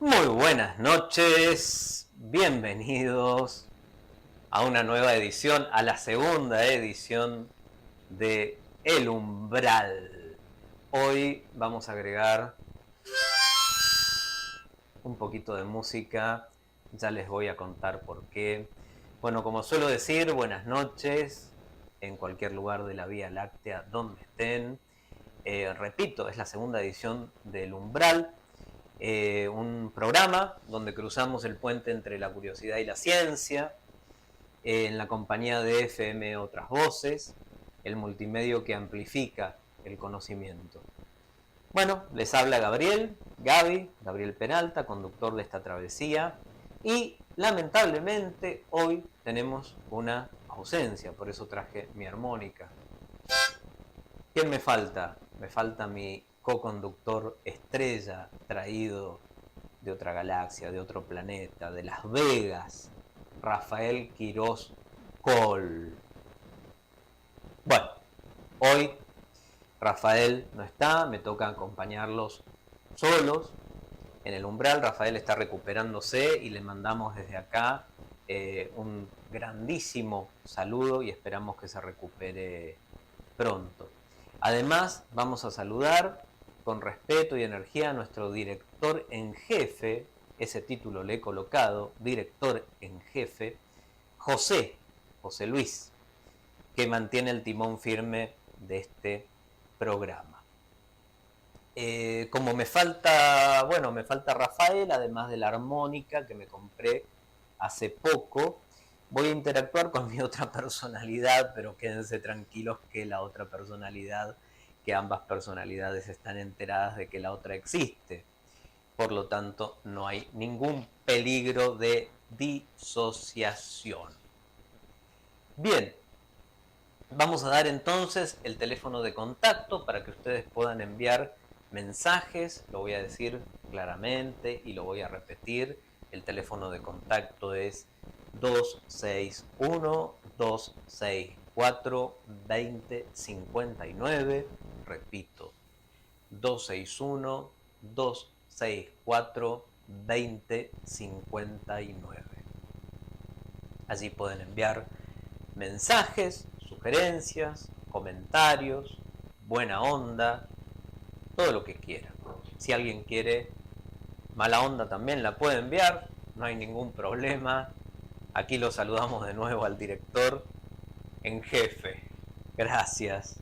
Muy buenas noches, bienvenidos a una nueva edición, a la segunda edición de El Umbral. Hoy vamos a agregar un poquito de música, ya les voy a contar por qué. Bueno, como suelo decir, buenas noches en cualquier lugar de la Vía Láctea donde estén. Repito, es la segunda edición del Umbral. Un programa donde cruzamos el puente entre la curiosidad y la ciencia, en la compañía de FM Otras Voces, el multimedio que amplifica el conocimiento. Bueno, les habla Gabriel Peralta, conductor de esta travesía, y lamentablemente hoy tenemos una ausencia, por eso traje mi armónica. ¿Quién me falta? Me falta mi co-conductor estrella traído de otra galaxia, de otro planeta, de Las Vegas, Rafael Quirós Col. Bueno, hoy Rafael no está, me toca acompañarlos solos en el umbral. Rafael está recuperándose y le mandamos desde acá un grandísimo saludo y esperamos que se recupere pronto. Además, vamos a saludar con respeto y energía a nuestro director en jefe, ese título le he colocado, director en jefe, José Luis, que mantiene el timón firme de este programa. Como me falta Rafael, además de la armónica que me compré hace poco, voy a interactuar con mi otra personalidad, pero quédense tranquilos que la otra personalidad, que ambas personalidades están enteradas de que la otra existe. Por lo tanto, no hay ningún peligro de disociación. Bien, vamos a dar entonces el teléfono de contacto para que ustedes puedan enviar mensajes. Lo voy a decir claramente y lo voy a repetir. El teléfono de contacto es 261-264-2059. Repito, 261-264-2059. Allí pueden enviar mensajes, sugerencias, comentarios, buena onda, todo lo que quieran. Si alguien quiere mala onda también la puede enviar, no hay ningún problema. Aquí lo saludamos de nuevo al director en jefe. Gracias.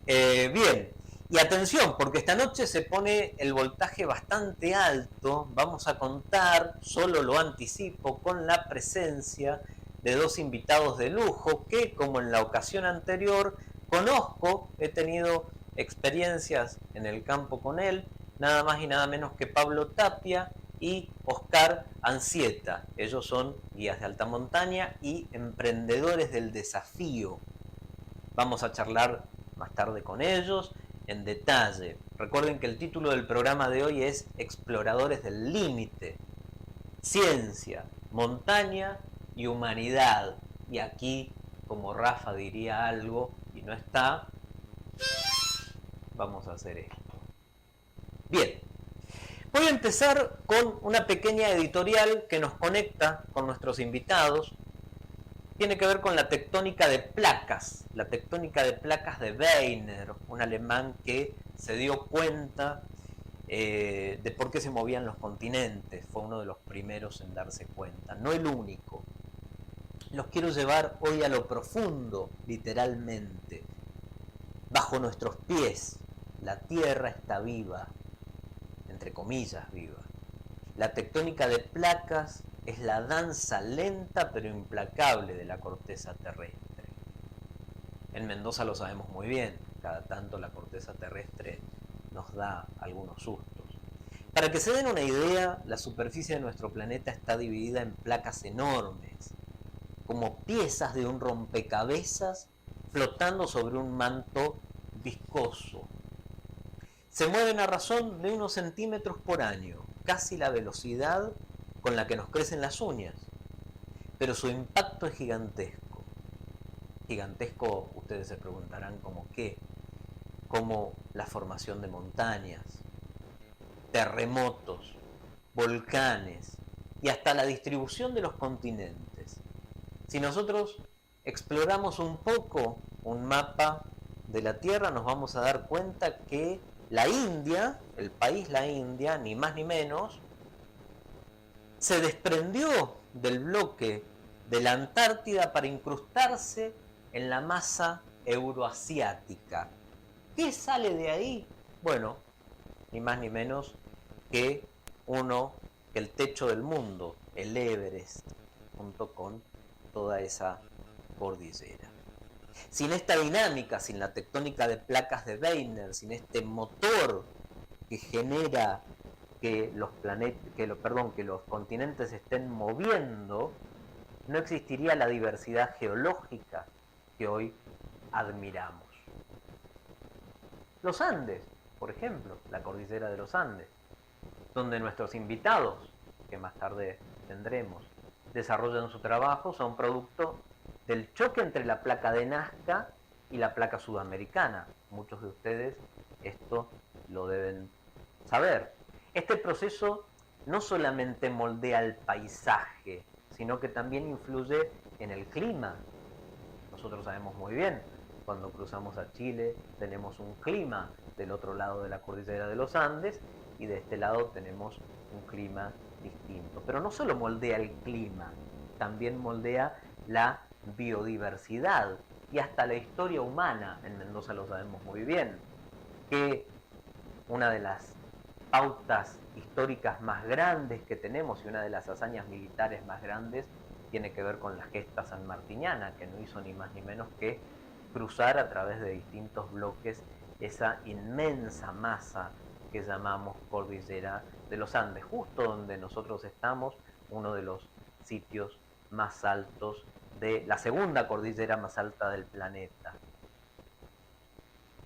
Bien, y atención, porque esta noche se pone el voltaje bastante alto. Vamos a contar, solo lo anticipo, con la presencia de dos invitados de lujo que, como en la ocasión anterior, conozco, he tenido experiencias en el campo con él, nada más y nada menos que Pablo Tapia y Oscar Anzieta. Ellos son guías de alta montaña y emprendedores del desafío. Vamos a charlar más tarde con ellos en detalle. Recuerden que el título del programa de hoy es Exploradores del Límite. Ciencia, montaña y humanidad. Y aquí, como Rafa diría algo y no está, vamos a hacer esto. Bien, voy a empezar con una pequeña editorial que nos conecta con nuestros invitados. Tiene que ver con la tectónica de placas de Wegener, un alemán que se dio cuenta de por qué se movían los continentes. Fue uno de los primeros en darse cuenta, no el único. Los quiero llevar hoy a lo profundo, literalmente. Bajo nuestros pies, la Tierra está viva, entre comillas viva. La tectónica de placas es la danza lenta pero implacable de la corteza terrestre. En Mendoza lo sabemos muy bien, cada tanto la corteza terrestre nos da algunos sustos. Para que se den una idea, la superficie de nuestro planeta está dividida en placas enormes, como piezas de un rompecabezas flotando sobre un manto viscoso. Se mueven a razón de unos centímetros por año, casi la velocidad con la que nos crecen las uñas. Pero su impacto es gigantesco. Gigantesco, ustedes se preguntarán, ¿cómo qué? Como la formación de montañas, terremotos, volcanes y hasta la distribución de los continentes. Si nosotros exploramos un poco un mapa de la Tierra, nos vamos a dar cuenta que la India, el país la India, ni más ni menos, se desprendió del bloque de la Antártida para incrustarse en la masa euroasiática. ¿Qué sale de ahí? Bueno, ni más ni menos que el techo del mundo, el Everest, junto con toda esa cordillera. Sin esta dinámica, sin la tectónica de placas de Wegener, sin este motor que genera que los continentes se estén moviendo, no existiría la diversidad geológica que hoy admiramos. Los Andes, por ejemplo, la cordillera de los Andes, donde nuestros invitados, que más tarde tendremos, desarrollan su trabajo, son producto del choque entre la placa de Nazca y la placa sudamericana. Muchos de ustedes esto lo deben saber. Este proceso no solamente moldea el paisaje, sino que también influye en el clima. Nosotros sabemos muy bien, cuando cruzamos a Chile tenemos un clima del otro lado de la cordillera de los Andes y de este lado tenemos un clima distinto. Pero no solo moldea el clima, también moldea la biodiversidad y hasta la historia humana. En Mendoza lo sabemos muy bien, que una de las pautas históricas más grandes que tenemos y una de las hazañas militares más grandes tiene que ver con la gesta sanmartiniana, que no hizo ni más ni menos que cruzar a través de distintos bloques esa inmensa masa que llamamos cordillera de los Andes, justo donde nosotros estamos, uno de los sitios más altos de la segunda cordillera más alta del planeta.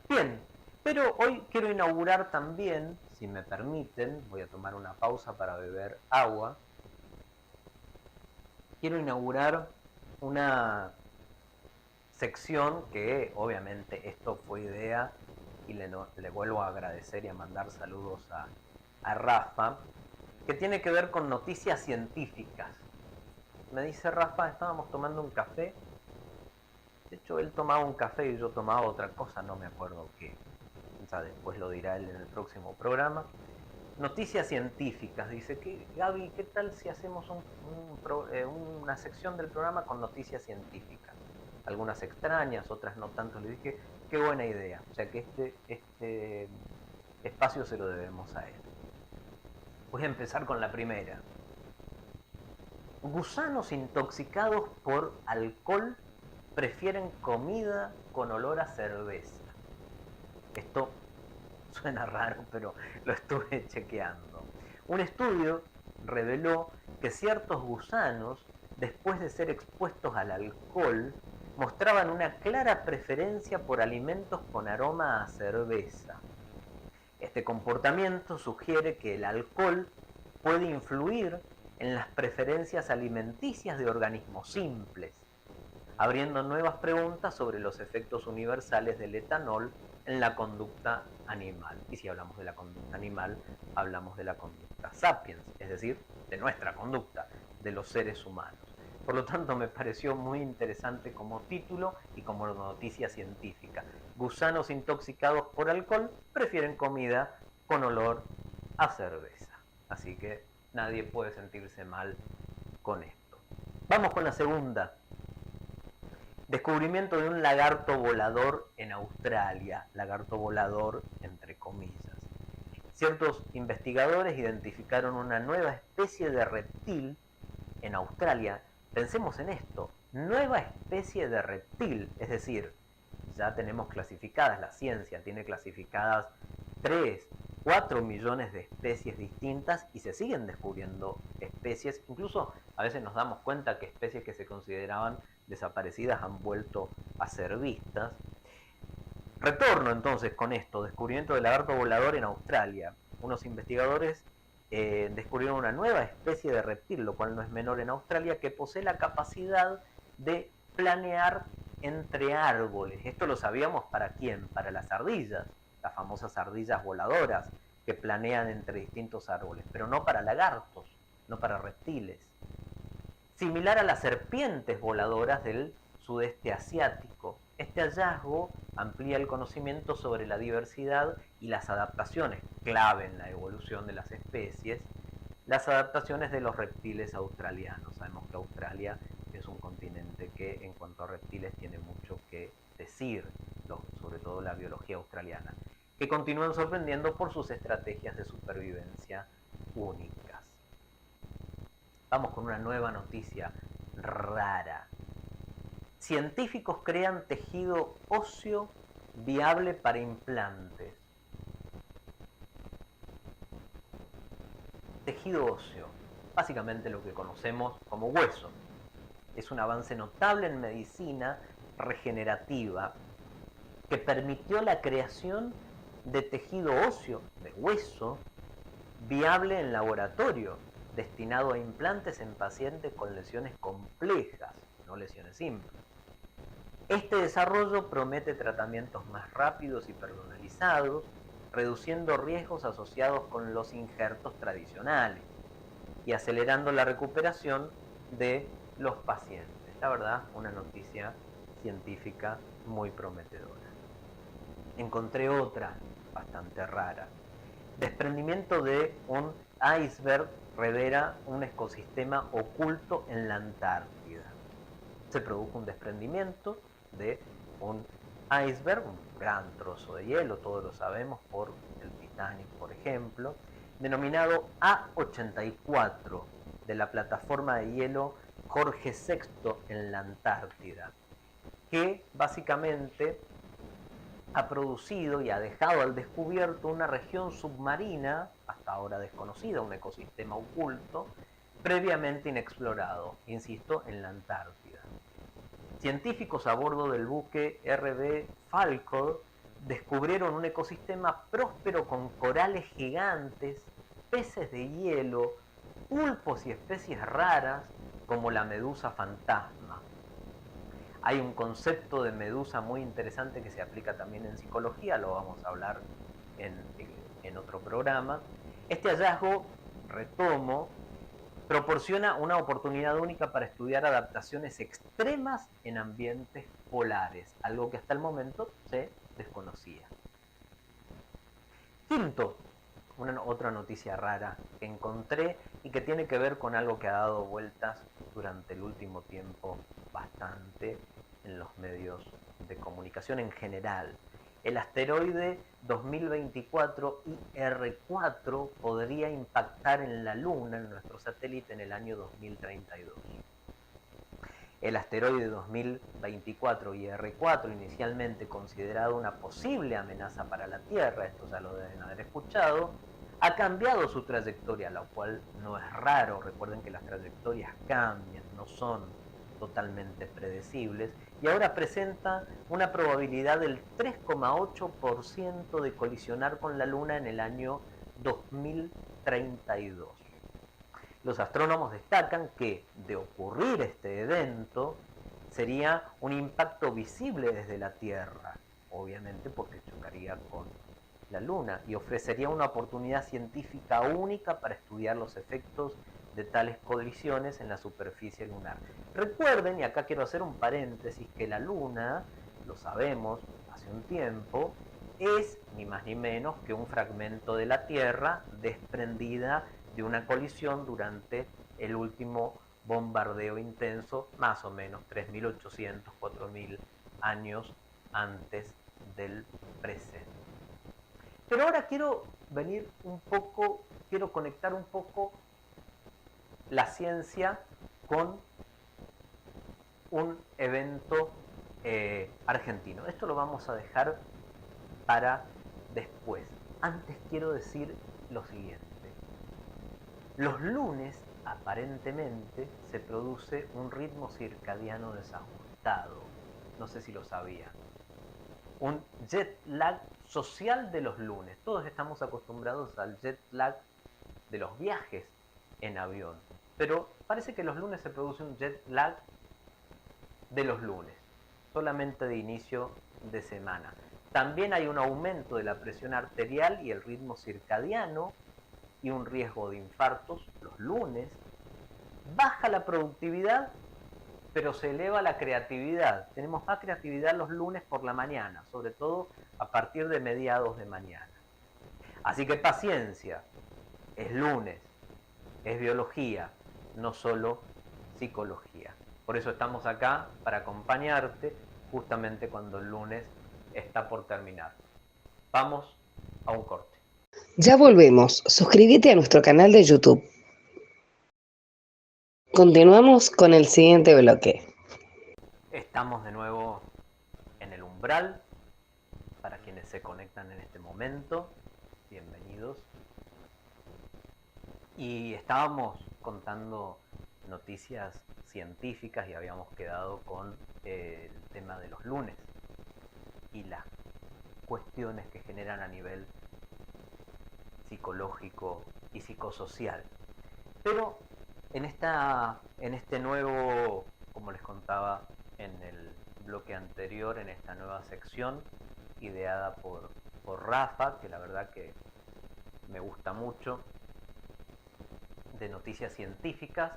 Bien, pero hoy quiero inaugurar también, si me permiten, voy a tomar una pausa para beber agua, quiero inaugurar una sección que obviamente esto fue idea y le vuelvo a agradecer y a mandar saludos a Rafa, que tiene que ver con noticias científicas. Me dice Rafa, estábamos tomando un café, de hecho él tomaba un café y yo tomaba otra cosa, no me acuerdo qué, ya después lo dirá él en el próximo programa. Noticias científicas, dice, Gaby, ¿qué tal si hacemos una sección del programa con noticias científicas? Algunas extrañas, otras no tanto. Le dije, qué buena idea, o sea que este espacio se lo debemos a él. Voy a empezar con la primera. Gusanos intoxicados por alcohol prefieren comida con olor a cerveza. Esto suena raro, pero lo estuve chequeando. Un estudio reveló que ciertos gusanos, después de ser expuestos al alcohol, mostraban una clara preferencia por alimentos con aroma a cerveza. Este comportamiento sugiere que el alcohol puede influir en las preferencias alimenticias de organismos simples, abriendo nuevas preguntas sobre los efectos universales del etanol en la conducta animal. Y si hablamos de la conducta animal, hablamos de la conducta sapiens, es decir, de nuestra conducta, de los seres humanos. Por lo tanto, me pareció muy interesante como título y como noticia científica. Gusanos intoxicados por alcohol prefieren comida con olor a cerveza. Así que nadie puede sentirse mal con esto. Vamos con la segunda. Descubrimiento de un lagarto volador en Australia. Lagarto volador entre comillas. Ciertos investigadores identificaron una nueva especie de reptil en Australia. Pensemos en esto, nueva especie de reptil, es decir, ya tenemos clasificadas, la ciencia tiene clasificadas 3, 4 millones de especies distintas y se siguen descubriendo especies, incluso a veces nos damos cuenta que especies que se consideraban desaparecidas han vuelto a ser vistas. Retorno entonces con esto, descubrimiento del lagarto volador en Australia. Unos investigadores descubrieron una nueva especie de reptil, lo cual no es menor en Australia, que posee la capacidad de planear entre árboles. Esto lo sabíamos para quién, para las ardillas, las famosas ardillas voladoras, que planean entre distintos árboles, pero no para lagartos, no para reptiles. Similar a las serpientes voladoras del sudeste asiático. Este hallazgo amplía el conocimiento sobre la diversidad y las adaptaciones, clave en la evolución de las especies, las adaptaciones de los reptiles australianos. Sabemos que Australia es un continente que en cuanto a reptiles tiene mucho que decir, sobre todo la biología australiana, que continúan sorprendiendo por sus estrategias de supervivencia únicas. Vamos con una nueva noticia rara. Científicos crean tejido óseo viable para implantes. Tejido óseo, básicamente lo que conocemos como hueso. Es un avance notable en medicina regenerativa que permitió la creación de tejido óseo, de hueso, viable en laboratorio, destinado a implantes en pacientes con lesiones complejas, no lesiones simples. Este desarrollo promete tratamientos más rápidos y personalizados, reduciendo riesgos asociados con los injertos tradicionales y acelerando la recuperación de los pacientes. La verdad, una noticia científica muy prometedora. Encontré otra bastante rara. Desprendimiento de un iceberg revela un ecosistema oculto en la Antártida. Se produjo un desprendimiento de un iceberg, un gran trozo de hielo, todos lo sabemos por el Titanic, por ejemplo, denominado A84, de la plataforma de hielo Jorge VI en la Antártida, que básicamente ha producido y ha dejado al descubierto una región submarina, hasta ahora desconocida, un ecosistema oculto, previamente inexplorado, insisto, en la Antártida. Científicos a bordo del buque RB Falcon descubrieron un ecosistema próspero con corales gigantes, peces de hielo, pulpos y especies raras como la medusa fantasma. Hay un concepto de medusa muy interesante que se aplica también en psicología, lo vamos a hablar en otro programa. Este hallazgo, retomo, proporciona una oportunidad única para estudiar adaptaciones extremas en ambientes polares, algo que hasta el momento se desconocía. Quinto, otra noticia rara que encontré y que tiene que ver con algo que ha dado vueltas durante el último tiempo bastante en los medios de comunicación en general. El asteroide 2024 IR4 podría impactar en la Luna, en nuestro satélite, en el año 2032. El asteroide 2024 IR4, inicialmente considerado una posible amenaza para la Tierra, esto ya lo deben haber escuchado, ha cambiado su trayectoria, lo cual no es raro. Recuerden que las trayectorias cambian, no son totalmente predecibles, y ahora presenta una probabilidad del 3,8% de colisionar con la Luna en el año 2032. Los astrónomos destacan que, de ocurrir este evento, sería un impacto visible desde la Tierra, obviamente porque chocaría con la Luna, y ofrecería una oportunidad científica única para estudiar los efectos de tales colisiones en la superficie lunar. Recuerden, y acá quiero hacer un paréntesis, que la Luna, lo sabemos hace un tiempo, es ni más ni menos que un fragmento de la Tierra desprendida de una colisión durante el último bombardeo intenso, más o menos 3.800, 4.000 años antes del presente. Pero ahora quiero quiero conectar un poco la ciencia con un evento argentino. Esto lo vamos a dejar para después. Antes quiero decir lo siguiente. Los lunes, aparentemente, se produce un ritmo circadiano desajustado. No sé si lo sabían. Un jet lag social de los lunes. Todos estamos acostumbrados al jet lag de los viajes en avión. Pero parece que los lunes se produce un jet lag de los lunes, solamente de inicio de semana. También hay un aumento de la presión arterial y el ritmo circadiano y un riesgo de infartos los lunes. Baja la productividad, pero se eleva la creatividad. Tenemos más creatividad los lunes por la mañana, sobre todo a partir de mediados de mañana. Así que paciencia, es lunes, es biología, no solo psicología. Por eso estamos acá, para acompañarte justamente cuando el lunes está por terminar. Vamos a un corte. Ya volvemos. Suscríbete a nuestro canal de YouTube. Continuamos con el siguiente bloque. Estamos de nuevo en el umbral. Para quienes se conectan en este momento, bienvenidos. Y estábamos contando noticias científicas y habíamos quedado con el tema de los lunes y las cuestiones que generan a nivel psicológico y psicosocial. Pero en este nuevo, como les contaba en el bloque anterior, en esta nueva sección ideada por Rafa, que la verdad que me gusta mucho, de noticias científicas,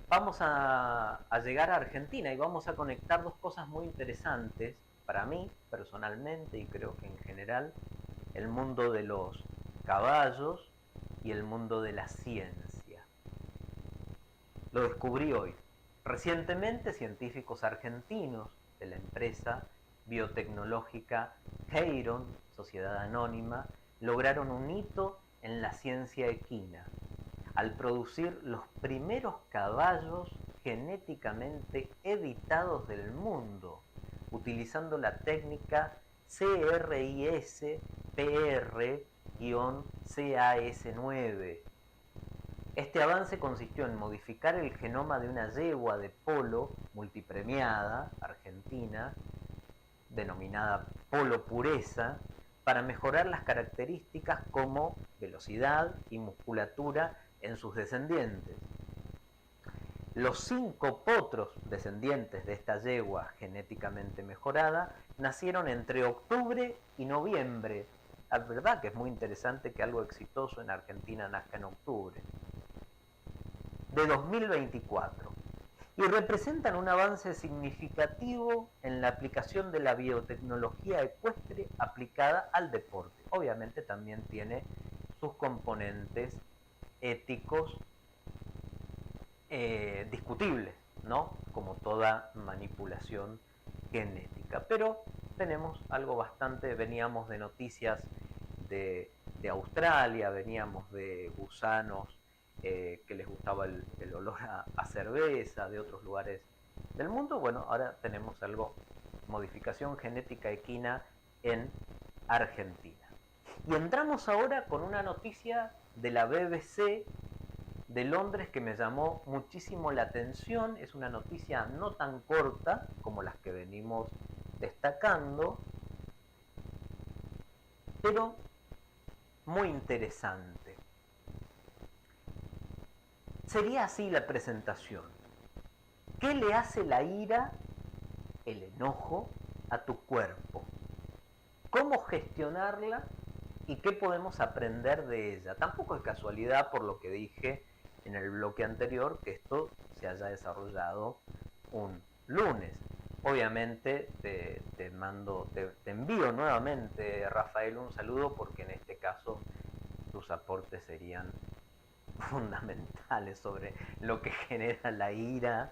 vamos a llegar a Argentina y vamos a conectar dos cosas muy interesantes para mí personalmente y creo que en general: el mundo de los caballos y el mundo de la ciencia. Lo descubrí hoy. Recientemente, científicos argentinos de la empresa biotecnológica Heyron, Sociedad Anónima, lograron un hito en la ciencia equina al producir los primeros caballos genéticamente editados del mundo, utilizando la técnica CRISPR-Cas9. Este avance consistió en modificar el genoma de una yegua de polo multipremiada argentina, denominada Polo Pureza, para mejorar las características como velocidad y musculatura en sus descendientes. Los 5 potros descendientes de esta yegua genéticamente mejorada nacieron entre octubre y noviembre. La verdad que es muy interesante que algo exitoso en Argentina nazca en octubre de 2024 y representan un avance significativo en la aplicación de la biotecnología ecuestre aplicada al deporte. Obviamente también tiene sus componentes éticos discutibles, ¿no? Como toda manipulación genética. Pero tenemos algo bastante, veníamos de noticias de Australia, veníamos de gusanos que les gustaba el olor a cerveza, de otros lugares del mundo. Bueno, ahora tenemos algo, modificación genética equina en Argentina. Y entramos ahora con una noticia de la BBC de Londres que me llamó muchísimo la atención. Es una noticia no tan corta como las que venimos destacando, pero muy interesante. Sería así la presentación. ¿Qué le hace la ira, el enojo, a tu cuerpo? ¿Cómo gestionarla y qué podemos aprender de ella? Tampoco es casualidad, por lo que dije en el bloque anterior, que esto se haya desarrollado un lunes. Obviamente te envío nuevamente, Rafael, un saludo, porque en este caso tus aportes serían fundamentales sobre lo que genera la ira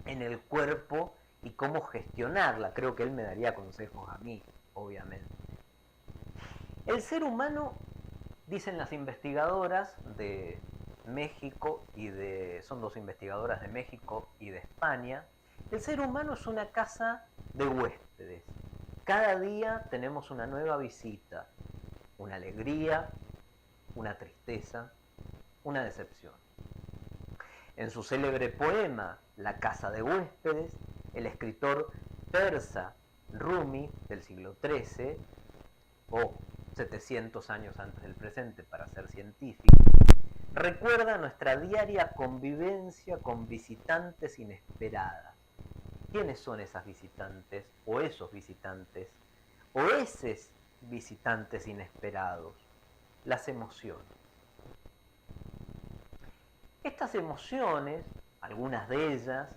en el cuerpo y cómo gestionarla. Creo que él me daría consejos a mí, obviamente. El ser humano, dicen las investigadoras de México son dos investigadoras de México y de España, el ser humano es una casa de huéspedes. Cada día tenemos una nueva visita, una alegría, una tristeza, una decepción. En su célebre poema La casa de huéspedes, el escritor persa Rumi del siglo XIII, o 700 años antes del presente para ser científico, recuerda nuestra diaria convivencia con visitantes inesperadas. ¿Quiénes son esas visitantes o esos visitantes o esos visitantes inesperados? Las emociones. Estas emociones, algunas de ellas,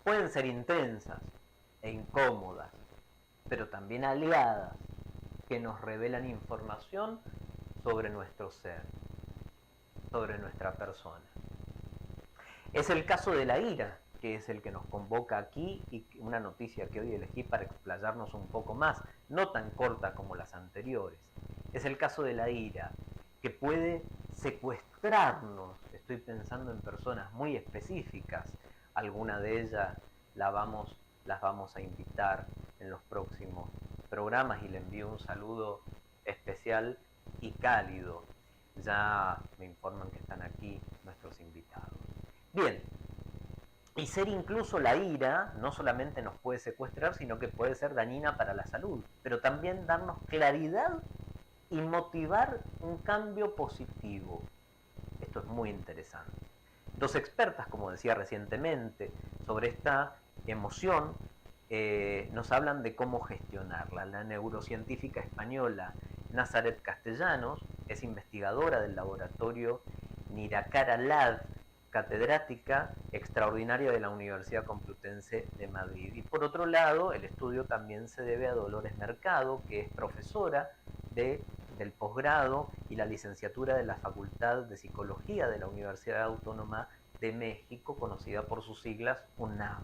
pueden ser intensas e incómodas, pero también aliadas, que nos revelan información sobre nuestro ser, sobre nuestra persona. Es el caso de la ira, que es el que nos convoca aquí y una noticia que hoy elegí para explayarnos un poco más, no tan corta como las anteriores. Es el caso de la ira, que puede secuestrarnos. Estoy pensando en personas muy específicas. Alguna de ellas las vamos a invitar en los próximos programas y le envío un saludo especial y cálido. Ya me informan que están aquí nuestros invitados. Bien, y ser incluso la ira no solamente nos puede secuestrar, sino que puede ser dañina para la salud, pero también darnos claridad y motivar un cambio positivo. Esto es muy interesante. Dos expertas, como decía recientemente, sobre esta emoción nos hablan de cómo gestionarla. La neurocientífica española Nazaret Castellanos es investigadora del laboratorio Nirakara Lab, catedrática extraordinaria de la Universidad Complutense de Madrid. Y por otro lado, el estudio también se debe a Dolores Mercado, que es profesora del posgrado y la licenciatura de la Facultad de Psicología de la Universidad Autónoma de México, conocida por sus siglas UNAM.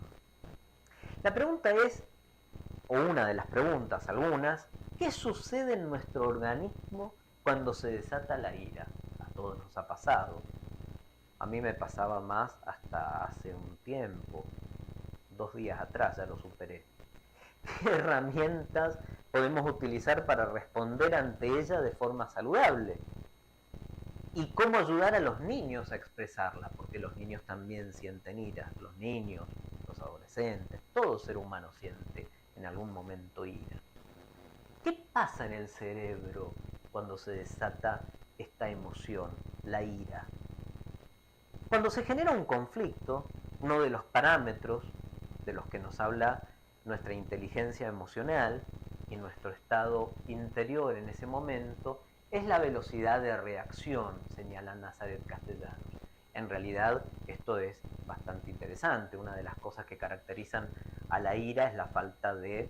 La pregunta es, o una de las preguntas, algunas, ¿qué sucede en nuestro organismo cuando se desata la ira? A todos nos ha pasado. A mí me pasaba más hasta hace un tiempo, 2 días atrás ya lo superé. ¿Qué herramientas podemos utilizar para responder ante ella de forma saludable? ¿Y cómo ayudar a los niños a expresarla? Porque los niños también sienten ira, los niños, los adolescentes, todo ser humano siente en algún momento ira. ¿Qué pasa en el cerebro cuando se desata esta emoción, la ira? Cuando se genera un conflicto, uno de los parámetros de los que nos habla nuestra inteligencia emocional y nuestro estado interior en ese momento es la velocidad de reacción, señala Nazaret Castellanos. En realidad esto es bastante interesante. Una de las cosas que caracterizan a la ira es la falta de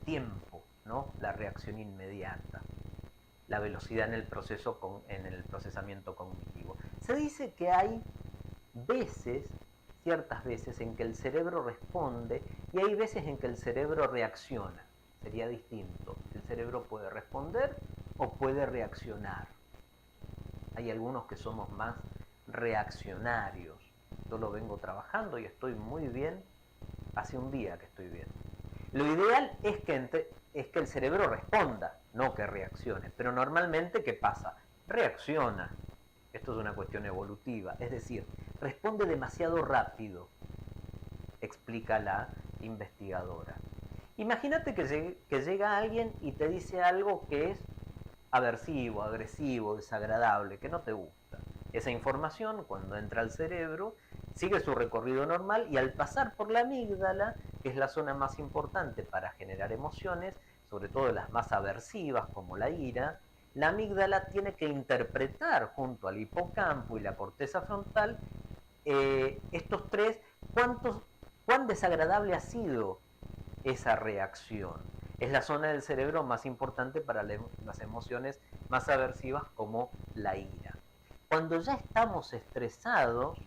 tiempo, ¿no? La reacción inmediata, la velocidad en el procesamiento cognitivo. Se dice que hay ciertas veces en que el cerebro responde y hay veces en que el cerebro reacciona. Sería distinto. El cerebro puede responder o puede reaccionar. Hay algunos que somos más reaccionarios. Yo lo vengo trabajando y estoy muy bien. Hace un día que estoy bien. Lo ideal es que el cerebro responda, no que reaccione. Pero normalmente, ¿qué pasa? Reacciona. Esto es una cuestión evolutiva. Es decir, responde demasiado rápido, explica la investigadora. Imagínate que llega alguien y te dice algo que es aversivo, agresivo, desagradable, que no te gusta. Esa información, cuando entra al cerebro, sigue su recorrido normal y al pasar por la amígdala, que es la zona más importante para generar emociones, sobre todo las más aversivas como la ira, la amígdala tiene que interpretar junto al hipocampo y la corteza frontal estos tres, cuán desagradable ha sido esa reacción. Es la zona del cerebro más importante para las emociones más aversivas como la ira. Cuando ya estamos estresados,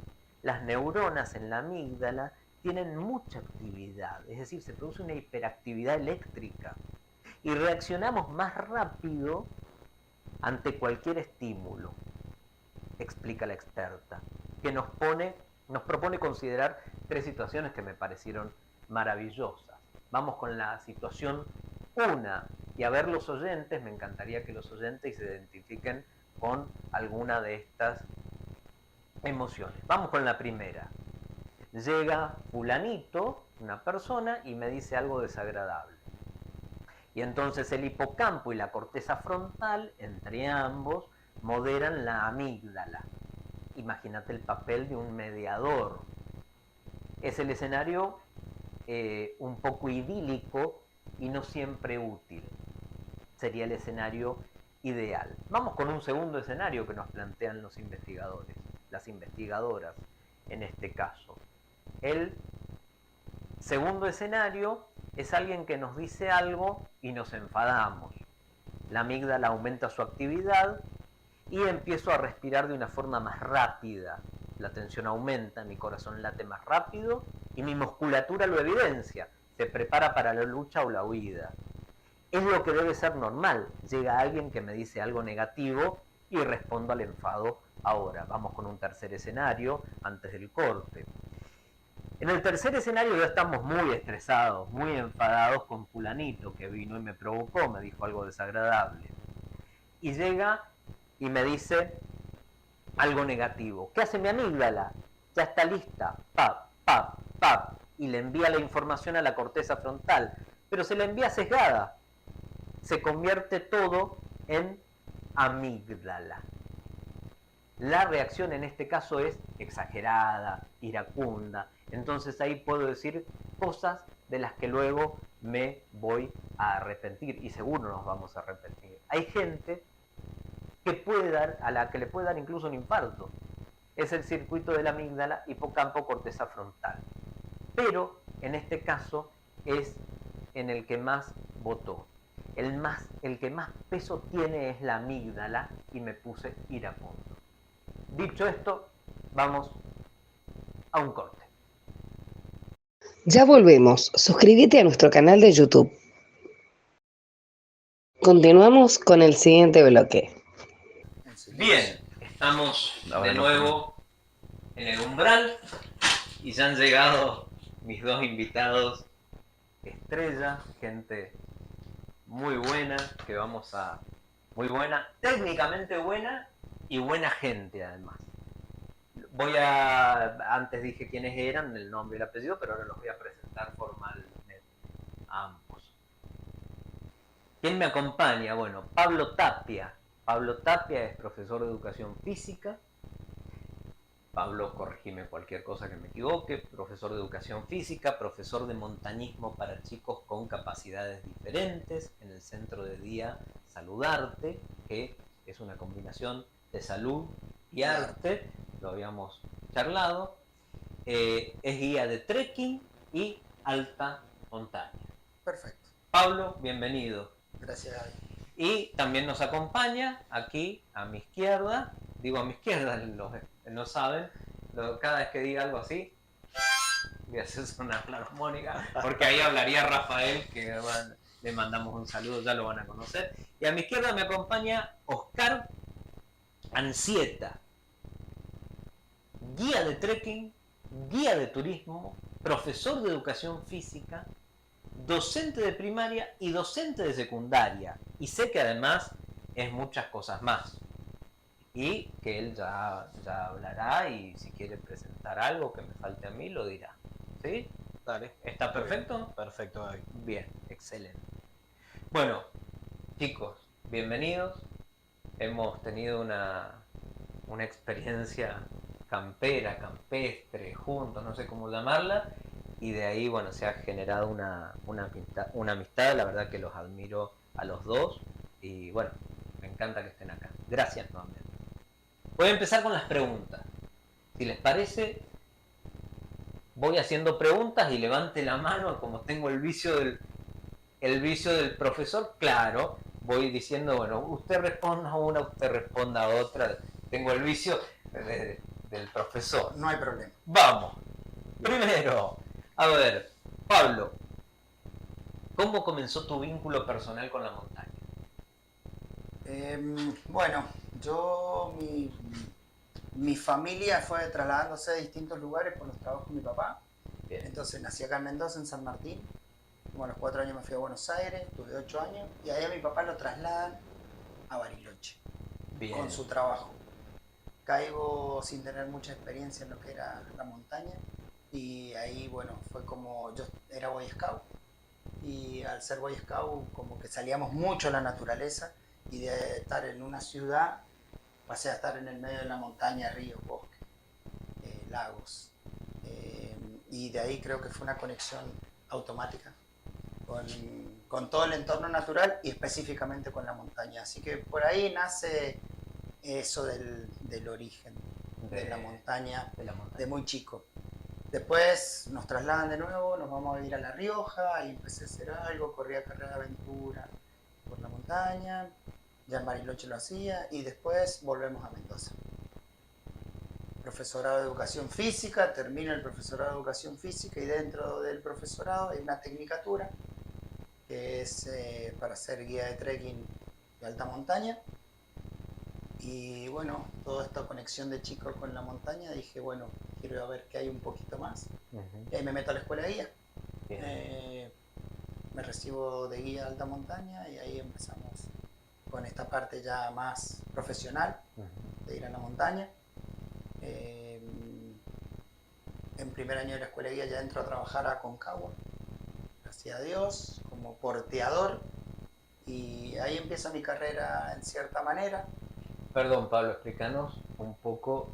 las neuronas en la amígdala tienen mucha actividad, es decir, se produce una hiperactividad eléctrica y reaccionamos más rápido ante cualquier estímulo, explica la experta, que nos propone considerar 3 situaciones que me parecieron maravillosas. Vamos con la situación 1 y a ver los oyentes, me encantaría que los oyentes se identifiquen con alguna de estas emociones. Vamos con la primera. Llega fulanito, una persona, y me dice algo desagradable. Y entonces el hipocampo y la corteza frontal, entre ambos, moderan la amígdala. Imagínate el papel de un mediador. es el escenario un poco idílico y no siempre útil. Sería el escenario ideal. Vamos con un segundo escenario que nos plantean los investigadores, las investigadoras en este caso. El segundo escenario es alguien que nos dice algo y nos enfadamos. La amígdala aumenta su actividad y empiezo a respirar de una forma más rápida. La tensión aumenta, mi corazón late más rápido y mi musculatura lo evidencia. Se prepara para la lucha o la huida. Es lo que debe ser normal. Llega alguien que me dice algo negativo y respondo al enfado ahora. Vamos con un tercer escenario antes del corte. En el tercer escenario ya estamos muy estresados, muy enfadados con fulanito que vino y me provocó, me dijo algo desagradable. Y llega y me dice algo negativo. ¿Qué hace mi amígdala? Ya está lista. Pap, pap, pap. Y le envía la información a la corteza frontal. Pero se la envía sesgada. Se convierte todo en amígdala. La reacción en este caso es exagerada, iracunda. Entonces ahí puedo decir cosas de las que luego me voy a arrepentir. Y seguro nos vamos a arrepentir. Hay gente que puede dar, a la que le puede dar incluso un infarto. Es el circuito de la amígdala, hipocampo, corteza frontal. Pero en este caso es en el que más votó. El que más peso tiene es la amígdala y me puse iracundo. Dicho esto, vamos a un corte. Ya volvemos. Suscríbete a nuestro canal de YouTube. Continuamos con el siguiente bloque. Bien, estamos de nuevo en el umbral y ya han llegado mis dos invitados estrella, gente muy buena, que vamos a... Muy buena, técnicamente buena y buena gente además. Antes dije quiénes eran, el nombre y el apellido, pero ahora los voy a presentar formalmente a ambos. ¿Quién me acompaña? Bueno, Pablo Tapia. Pablo Tapia es profesor de educación física. Pablo, corregime cualquier cosa que me equivoque. Profesor de educación física, profesor de montañismo para chicos con capacidades diferentes en el centro de día Saludarte, que es una combinación de salud y arte. Lo habíamos charlado. Es guía de trekking y alta montaña. Perfecto. Pablo, bienvenido. Gracias. Y también nos acompaña aquí a mi izquierda, digo a mi izquierda, no saben, cada vez que diga algo así, voy a hacer una armónica, porque ahí hablaría Rafael, que le mandamos un saludo, ya lo van a conocer. Y a mi izquierda me acompaña Oscar Ansieta, guía de trekking, guía de turismo, profesor de educación física, docente de primaria y docente de secundaria. Y sé que además es muchas cosas más. Y que él ya hablará y si quiere presentar algo que me falte a mí lo dirá. ¿Sí? Dale. ¿Está perfecto? Perfecto, David. Bien, excelente. Bueno, chicos, bienvenidos. Hemos tenido una experiencia campera, campestre, juntos, no sé cómo llamarla. Y de ahí, bueno, se ha generado una amistad, la verdad que los admiro a los dos y bueno, me encanta que estén acá. Gracias nuevamente. Voy a empezar con las preguntas. Si les parece, voy haciendo preguntas y levante la mano, como tengo el vicio del profesor, claro, voy diciendo, bueno, usted responda a una, usted responda a otra. Tengo el vicio del profesor. No hay problema. Vamos. Primero, a ver, Pablo, ¿cómo comenzó tu vínculo personal con la montaña? Bueno, mi familia fue trasladándose a distintos lugares por los trabajos de mi papá. Bien. Entonces nací acá en Mendoza, en San Martín. Como a los 4 años me fui a Buenos Aires, tuve 8 años, y ahí a mi papá lo trasladan a Bariloche. Bien. Con su trabajo. Caigo sin tener mucha experiencia en lo que era la montaña. Y ahí, bueno, fue como yo era Boy Scout y al ser Boy Scout como que salíamos mucho a la naturaleza y de estar en una ciudad pasé a estar en el medio de la montaña, ríos, bosques, lagos. y de ahí creo que fue una conexión automática con todo el entorno natural y específicamente con la montaña. Así que por ahí nace eso del origen de la montaña, de muy chico. Después nos trasladan de nuevo, nos vamos a vivir a La Rioja y empecé a hacer algo, corría carrera de aventura por la montaña, ya en Bariloche lo hacía y después volvemos a Mendoza. Profesorado de Educación Física, termino el profesorado de Educación Física y dentro del profesorado hay una tecnicatura que es para ser guía de trekking de alta montaña. Y bueno, toda esta conexión de chico con la montaña, dije, bueno, quiero ver qué hay un poquito más. Y ahí me meto a la escuela de guía. Me recibo de guía de alta montaña y ahí empezamos con esta parte ya más profesional de ir a la montaña. En primer año de la escuela de guía ya entro a trabajar a Aconcagua, gracias a Dios, como porteador. Y ahí empieza mi carrera en cierta manera. Perdón, Pablo, explícanos un poco.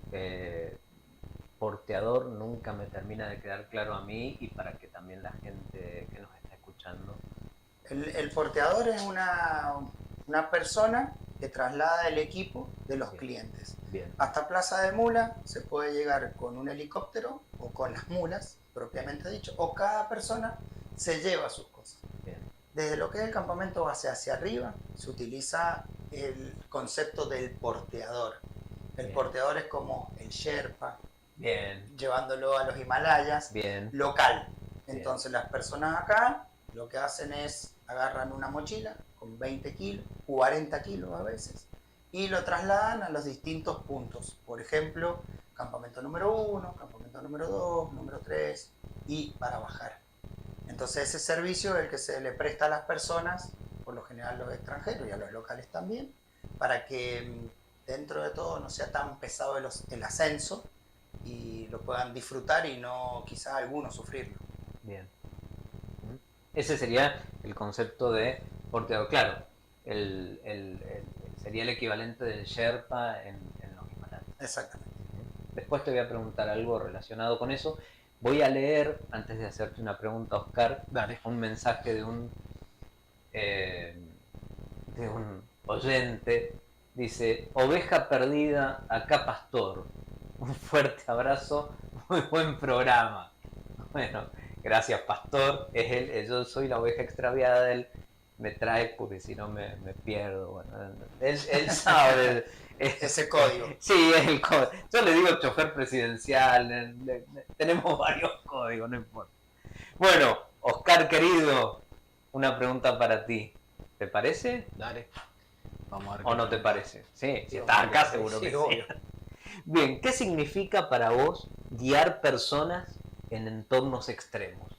Porteador nunca me termina de quedar claro a mí y para que también la gente que nos está escuchando. El porteador es una persona que traslada el equipo de los clientes. Bien. Hasta Plaza de Mula se puede llegar con un helicóptero o con las mulas, propiamente dicho, o cada persona se lleva sus cosas. Bien. Desde lo que es el campamento base hacia arriba, se utiliza el concepto del porteador. El porteador es como el Sherpa, llevándolo a los Himalayas, local. Entonces las personas acá lo que hacen es agarran una mochila con 20 kilos, 40 kilos a veces, y lo trasladan a los distintos puntos. Por ejemplo, campamento número 1, campamento número 2, número 3, y para bajar. Entonces ese servicio es el que se le presta a las personas, por lo general los extranjeros y a los locales también, para que dentro de todo no sea tan pesado el ascenso y lo puedan disfrutar y no quizás algunos sufrirlo. Bien. Ese sería el concepto de porteador. Claro, sería el equivalente del Sherpa en los Himalayas. Exactamente. Después te voy a preguntar algo relacionado con eso. Voy a leer, antes de hacerte una pregunta, Oscar, un mensaje de un oyente. Dice: oveja perdida, acá pastor. Un fuerte abrazo, muy buen programa. Bueno, gracias, pastor. Es él, yo soy la oveja extraviada de él. Me trae porque si no me pierdo. Bueno, él sabe ese código. Sí, es el código. Yo le digo chofer presidencial. Tenemos varios códigos, no importa. Bueno, Oscar querido, una pregunta para ti. ¿Te parece? Dale. Vamos a ver. ¿O no te parece? Sí, si estás acá seguro que sí. Bien, ¿qué significa para vos guiar personas en entornos extremos?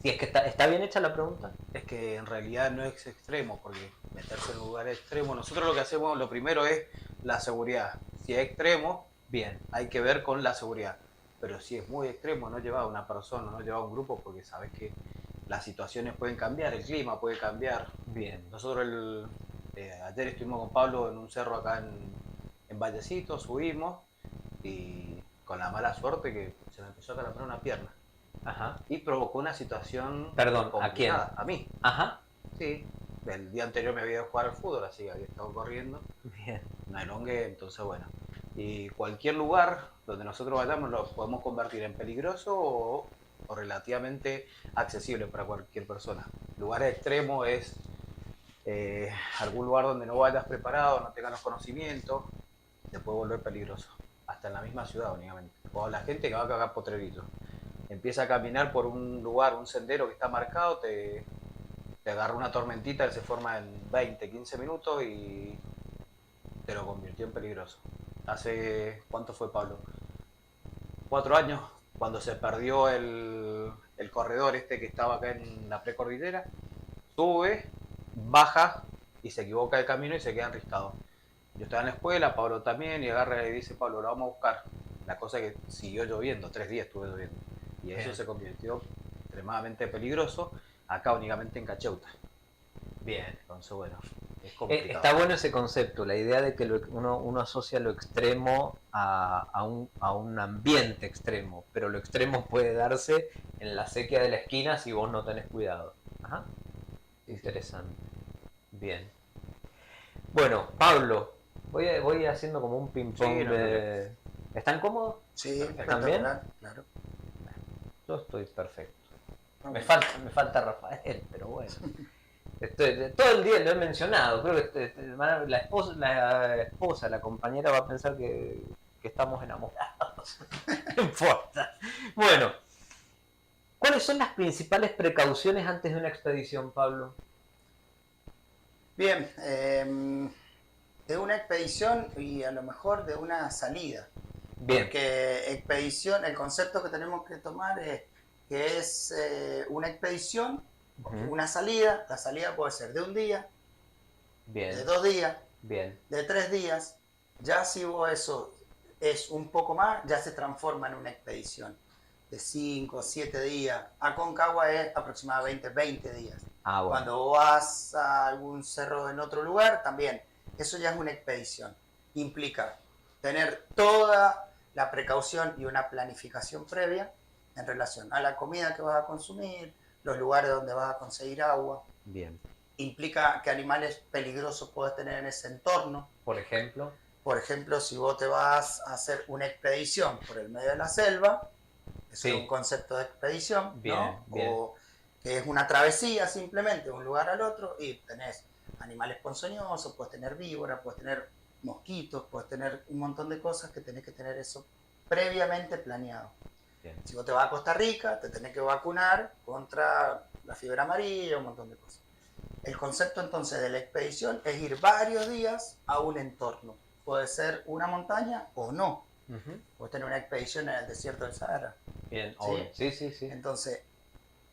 Si es que está bien hecha la pregunta. Es que en realidad no es extremo, porque meterse en un lugar extremo, nosotros lo que hacemos, lo primero es la seguridad. Si es extremo, bien, hay que ver con la seguridad. Pero si es muy extremo, no lleva a una persona, no lleva a un grupo, porque sabes que las situaciones pueden cambiar, el clima puede cambiar. Bien. Nosotros ayer estuvimos con Pablo en un cerro acá en Vallecito, subimos y con la mala suerte que se me empezó a calambrar una pierna. Ajá. Y provocó una situación. Perdón, complicada. ¿a quién? A mí. Ajá. Sí. El día anterior me había ido a jugar al fútbol, así que había estado corriendo. Bien. Me elongué, entonces bueno. Y cualquier lugar donde nosotros vayamos lo podemos convertir en peligroso o relativamente accesible para cualquier persona. Lugares extremos es algún lugar donde no vayas preparado, no tengas los conocimientos, te puede volver peligroso. Hasta en la misma ciudad, únicamente. O la gente que va a cagar potrerito. Empieza a caminar por un lugar, un sendero que está marcado, te agarra una tormentita que se forma en 20, 15 minutos y te lo convirtió en peligroso. ¿Cuánto fue, Pablo? 4 años, cuando se perdió el corredor este que estaba acá en la precordillera, sube, baja y se equivoca de camino y se queda enriscado. Yo estaba en la escuela, Pablo también, y agarra y dice: Pablo, lo vamos a buscar. La cosa es que siguió lloviendo, 3 días estuvo lloviendo. Y eso se convirtió extremadamente peligroso, acá únicamente en Cacheuta. Bien. Entonces, bueno, Es complicado. Está bueno ese concepto, la idea de que uno asocia lo extremo a un ambiente extremo, pero lo extremo puede darse en la sequía de la esquina si vos no tenés cuidado. Ajá. Interesante. Bien. Bueno, Pablo, voy haciendo como un ping-pong Sí, no, de... ¿Están cómodos? Sí, ¿Están bien? claro. Yo estoy perfecto. Ah, Me bueno. falta Rafael, pero bueno. Todo el día lo he mencionado. Creo que la esposa, la compañera va a pensar que estamos enamorados. No importa. Bueno, ¿cuáles son las principales precauciones antes de una expedición, Pablo? Bien, de una expedición y a lo mejor de una salida. Bien. Porque expedición, el concepto que tenemos que tomar es que es una expedición, una salida. La salida puede ser de un día, Bien. de 2 días, Bien. de 3 días. Ya si vos eso es un poco más, ya se transforma en una expedición de 5 o 7 días. Aconcagua es aproximadamente 20 días. Ah, bueno. Cuando vas a algún cerro en otro lugar, también. Eso ya es una expedición. Implica tener toda la precaución y una planificación previa en relación a la comida que vas a consumir, los lugares donde vas a conseguir agua. Bien. Implica qué animales peligrosos puedes tener en ese entorno. Por ejemplo. Por ejemplo, si vos te vas a hacer una expedición por el medio de la selva, eso Sí. es un concepto de expedición, Bien, ¿no? bien. O que es una travesía simplemente de un lugar al otro y tenés animales ponzoñosos, puedes tener víboras, puedes tener mosquitos, puedes tener un montón de cosas que tenés que tener eso previamente planeado. Bien. Si vos te vas a Costa Rica, te tenés que vacunar contra la fiebre amarilla, un montón de cosas. El concepto entonces de la expedición es ir varios días a un entorno. Puede ser una montaña o no. Puedes tener una expedición en el desierto del Sahara. Bien, ¿Sí? Sí. Entonces,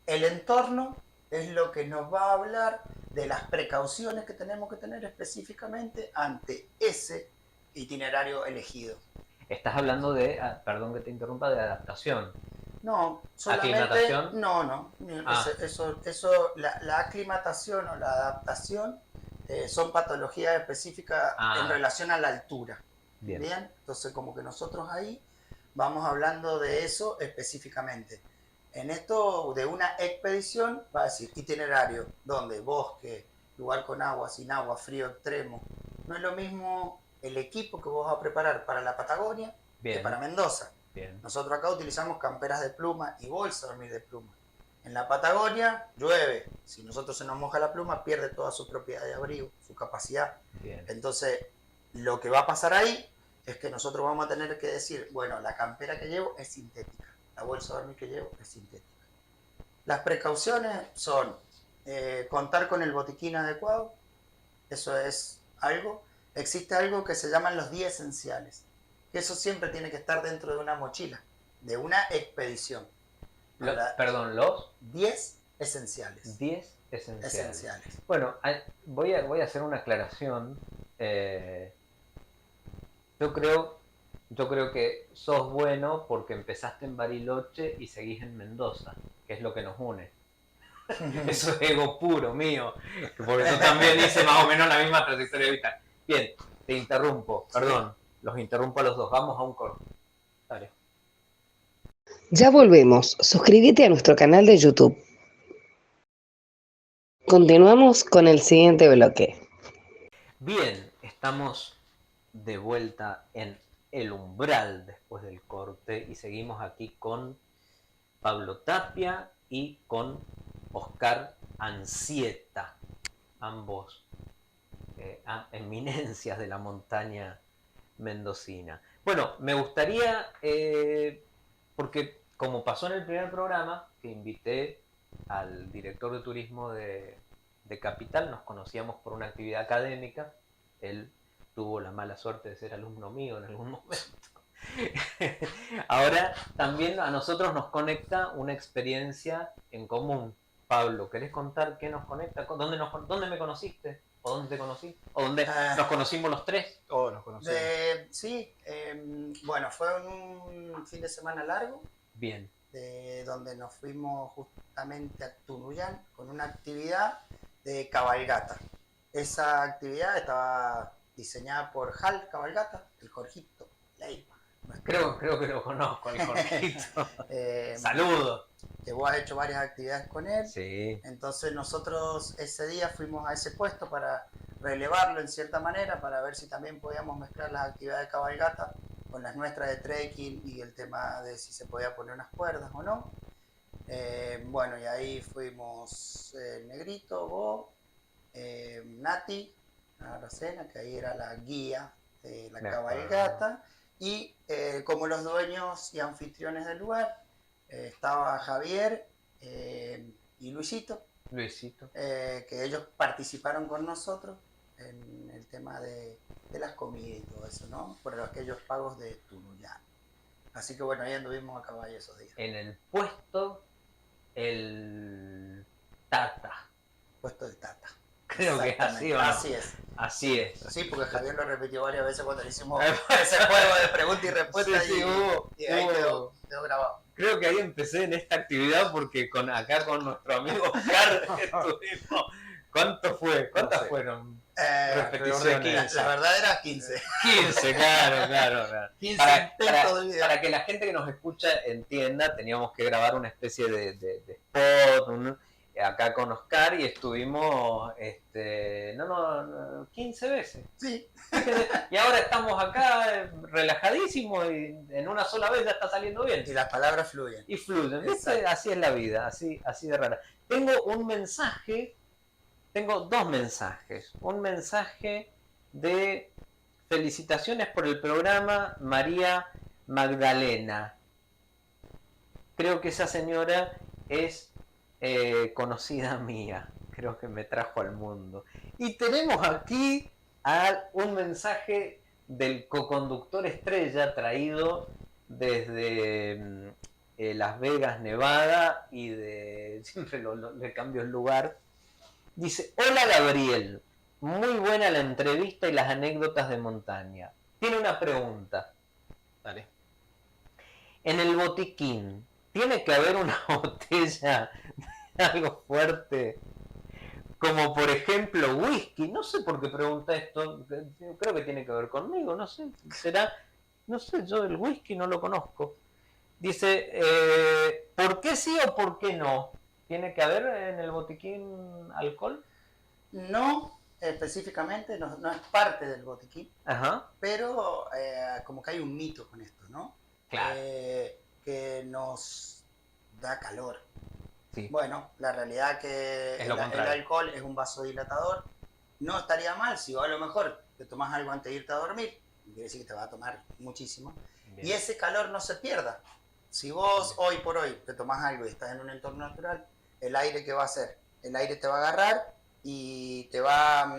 el entorno es lo que nos va a hablar de las precauciones que tenemos que tener específicamente ante ese itinerario elegido. Estás hablando de, perdón que te interrumpa, de adaptación. No, solamente... ¿Aclimatación? No. La aclimatación o la adaptación son patologías específicas en relación a la altura. Bien. Entonces como que nosotros ahí vamos hablando de eso específicamente. En esto de una expedición va a decir itinerario, donde bosque, lugar con agua, sin agua, frío extremo. No es lo mismo el equipo que vos vas a preparar para la Patagonia que para Mendoza. Bien. Nosotros acá utilizamos camperas de pluma y bolsa de dormir de pluma. En la Patagonia llueve. Si nosotros se nos moja la pluma, pierde toda su propiedad de abrigo, su capacidad. Bien. Entonces, lo que va a pasar ahí es que nosotros vamos a tener que decir, bueno, la campera que llevo es sintética, la bolsa de dormir que llevo es sintética. Las precauciones son contar con el botiquín adecuado, eso es algo. Existe algo que se llaman los 10 esenciales, que eso siempre tiene que estar dentro de una mochila, de una expedición. Perdón, los 10 esenciales. 10 esenciales. Bueno, voy a hacer una aclaración. Yo creo que sos bueno porque empezaste en Bariloche y seguís en Mendoza, que es lo que nos une. Eso es ego puro mío, porque yo también hice más o menos la misma trayectoria vital. Bien, te interrumpo, perdón, los interrumpo a los dos, vamos a un corte. Dale. Ya volvemos, suscríbete a nuestro canal de YouTube. Continuamos con el siguiente bloque. Bien, estamos de vuelta en El Umbral después del corte y seguimos aquí con Pablo Tapia y con Oscar Anzieta, ambos eminencias de la montaña mendocina. Bueno, me gustaría, porque como pasó en el primer programa, que invité al director de turismo de Capital, nos conocíamos por una actividad académica, él tuvo la mala suerte de ser alumno mío en algún momento. Ahora también a nosotros nos conecta una experiencia en común. Pablo, ¿querés contar qué nos conecta? ¿Dónde me conociste? ¿O dónde te conocí? ¿O dónde nos conocimos los tres? Nos conocimos. Sí, bueno, fue un fin de semana largo. Bien. Donde nos fuimos justamente a Tunuyán con una actividad de cabalgata. Esa actividad estaba diseñada por Hal Cabalgata, el Jorgito Leiva. Creo que lo conozco, al Jorgito. Saludos. Que vos has hecho varias actividades con él. Sí. Entonces nosotros ese día fuimos a ese puesto para relevarlo en cierta manera, para ver si también podíamos mezclar las actividades de cabalgata con las nuestras de trekking y el tema de si se podía poner unas cuerdas o no. Bueno, y ahí fuimos el Negrito, vos, Nati, Aracena, que ahí era la guía de la cabalgata, y como los dueños y anfitriones del lugar, estaba Javier y Luisito, que ellos participaron con nosotros en el tema de las comidas y todo eso, ¿no? Por aquellos pagos de Tunuyán. Así que bueno, ahí anduvimos a caballo esos días. En el puesto, el Tata. Puesto del Tata. Creo que es así, ¿o no? Así es. Así es. Sí, porque Javier lo repitió varias veces cuando le hicimos ese juego de pregunta y respuesta, Sí, y ahí quedó grabado. Creo que ahí empecé en esta actividad porque acá con nuestro amigo Oscar estuvimos. ¿Cuánto fue? ¿Cuántas fueron? Repeticiones. La verdad era 15. 15, claro. 15 para que la gente que nos escucha entienda, teníamos que grabar una especie de spot acá con Oscar y estuvimos 15 veces. Sí. Y ahora estamos acá relajadísimos y en una sola vez ya está saliendo bien. Y las palabras fluyen. Y fluyen. Así es la vida, así de rara. Tengo dos mensajes. Un mensaje de felicitaciones por el programa, María Magdalena. Creo que esa señora es conocida mía. Creo que me trajo al mundo. Y tenemos aquí un mensaje del coconductor estrella traído desde Las Vegas, Nevada, y siempre le cambio el lugar. Dice: hola Gabriel, muy buena la entrevista y las anécdotas de montaña. Tiene una pregunta. Dale. En el botiquín, ¿tiene que haber una botella de algo fuerte? Como por ejemplo whisky. No sé por qué pregunta esto. Creo que tiene que ver conmigo. No sé. No sé, yo el whisky no lo conozco. Dice, ¿por qué sí o por qué no? ¿Tiene que haber en el botiquín alcohol? No, específicamente, no es parte del botiquín. Ajá. Pero como que hay un mito con esto, ¿no? Claro. Que nos da calor. Sí. Bueno, la realidad que el alcohol es un vasodilatador. No estaría mal si vos a lo mejor te tomás algo antes de irte a dormir. Quiere decir que te va a tomar muchísimo. Bien. Y ese calor no se pierda. Si vos hoy por hoy te tomás algo y estás en un entorno natural, el aire ¿qué va a hacer? El aire te va a agarrar y te va a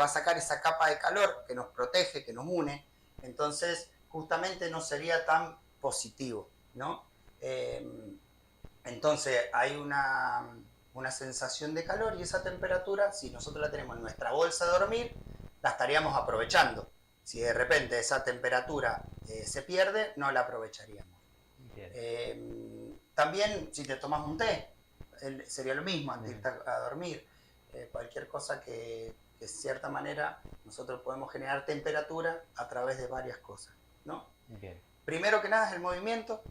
sacar esa capa de calor que nos protege, que nos une. Entonces, justamente no sería tan positivo, ¿no? Entonces, hay una sensación de calor y esa temperatura, si nosotros la tenemos en nuestra bolsa de dormir, la estaríamos aprovechando. Si de repente esa temperatura se pierde, no la aprovecharíamos. También, si te tomas un té, sería lo mismo antes de irte a dormir. Cualquier cosa que de cierta manera nosotros podemos generar temperatura a través de varias cosas, ¿no? Bien. Primero que nada es el movimiento.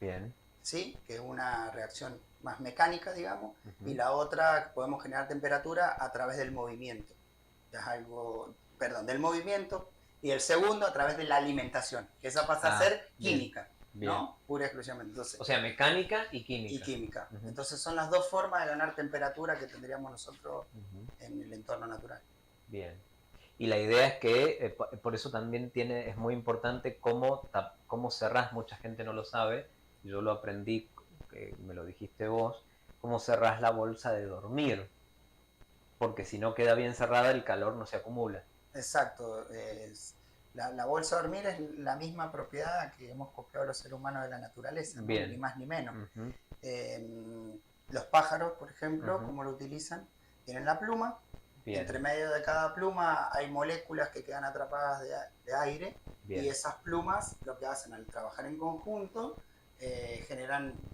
Bien. ¿Sí? Que es una reacción más mecánica, digamos, y la otra, podemos generar temperatura a través del movimiento. Ya es algo, del movimiento, y el segundo a través de la alimentación, que esa pasa a ser química, bien. ¿No? Pura y exclusivamente. Entonces, o sea, mecánica y química. Y química. Entonces son las dos formas de ganar temperatura que tendríamos nosotros en el entorno natural. Bien. Y la idea es que, por eso también es muy importante cómo cerrás, mucha gente no lo sabe, yo lo aprendí, que me lo dijiste vos, cómo cerrás la bolsa de dormir, porque si no queda bien cerrada el calor no se acumula. Exacto, la bolsa de dormir es la misma propiedad que hemos copiado los seres humanos de la naturaleza, ¿no? Ni más ni menos. Los pájaros, por ejemplo, ¿cómo lo utilizan? Tienen la pluma. Bien. Entre medio de cada pluma hay moléculas que quedan atrapadas de aire. Bien. Y esas plumas lo que hacen al trabajar en conjunto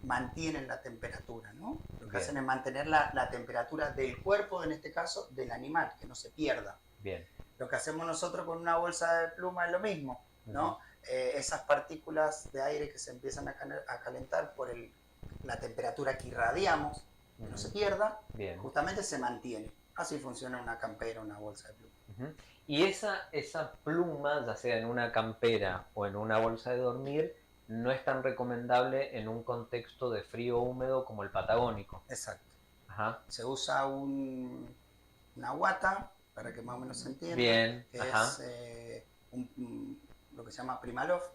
mantienen la temperatura, ¿no? Lo que Bien. hacen es mantener la temperatura del cuerpo, en este caso, del animal, que no se pierda. Bien. Lo que hacemos nosotros con una bolsa de pluma es lo mismo, ¿no? Esas partículas de aire que se empiezan a calentar por la temperatura que irradiamos, que no se pierda, Bien. justamente se mantiene. Así funciona una campera, una bolsa de pluma. Y esa pluma, ya sea en una campera o en una bolsa de dormir, no es tan recomendable en un contexto de frío húmedo como el patagónico. Exacto. Ajá. Se usa una guata, para que más o menos se entienda, Bien. que Ajá. es lo que se llama Primaloft.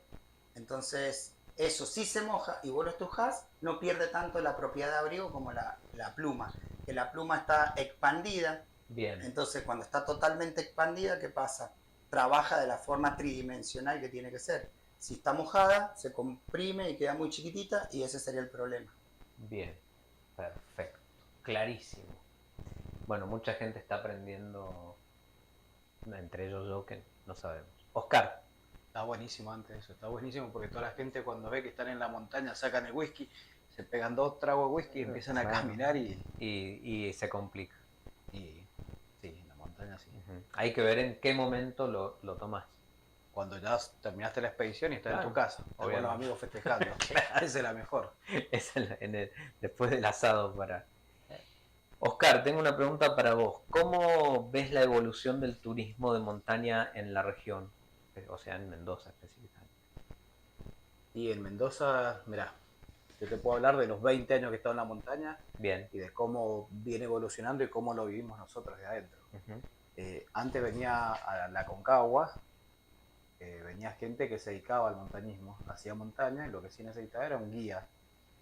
Entonces, eso si se moja y vos lo estrujás, no pierde tanto la propiedad de abrigo como la pluma, que la pluma está expandida. Bien. Entonces, cuando está totalmente expandida, ¿qué pasa? Trabaja de la forma tridimensional que tiene que ser. Si está mojada, se comprime y queda muy chiquitita, y ese sería el problema. Bien, perfecto, clarísimo. Bueno, mucha gente está aprendiendo, entre ellos yo, que no sabemos. Oscar. Está buenísimo antes eso, está buenísimo porque toda la gente cuando ve que están en la montaña sacan el whisky, se pegan 2 tragos de whisky y empiezan a caminar y se complica. Y sí, en la montaña sí. Hay que ver en qué momento lo tomás. Cuando ya terminaste la expedición y estás Claro, en tu casa, con los amigos festejando. Esa es la mejor. Esa es después del asado para... Oscar, tengo una pregunta para vos. ¿Cómo ves la evolución del turismo de montaña en la región? O sea, en Mendoza específicamente. Y en Mendoza, mirá, yo te puedo hablar de los 20 años que he estado en la montaña. Bien. Y de cómo viene evolucionando y cómo lo vivimos nosotros de adentro. Antes venía a la Concagua, venía gente que se dedicaba al montañismo, hacía montaña, y lo que sí necesitaba era un guía,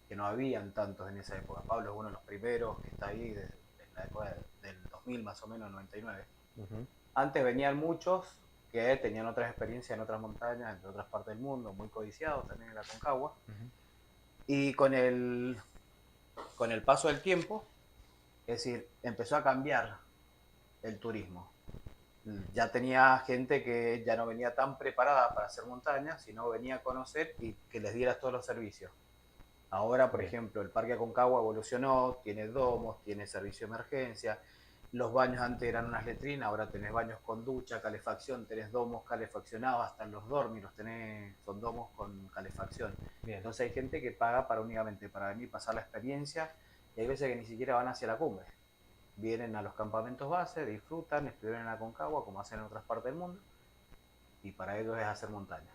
que no habían tantos en esa época. Pablo es uno de los primeros que está ahí desde la época del 2000 más o menos, 99. Antes venían muchos que tenían otras experiencias en otras montañas, en otras partes del mundo, muy codiciados también en la Concagua. Y con el paso del tiempo, es decir, empezó a cambiar el turismo. Ya tenía gente que ya no venía tan preparada para hacer montaña, sino venía a conocer y que les dieras todos los servicios. Ahora, por ejemplo, el Parque Aconcagua evolucionó, tiene domos, tiene servicio de emergencia. Los baños antes eran unas letrinas, ahora tenés baños con ducha, calefacción, tenés domos calefaccionados, hasta los dormitos son domos con calefacción. Bien. Entonces hay gente que paga únicamente para venir, pasar la experiencia, y hay veces que ni siquiera van hacia la cumbre. Vienen a los campamentos base, disfrutan, estuvieron en la Aconcagua como hacen en otras partes del mundo, y para ellos es hacer montaña.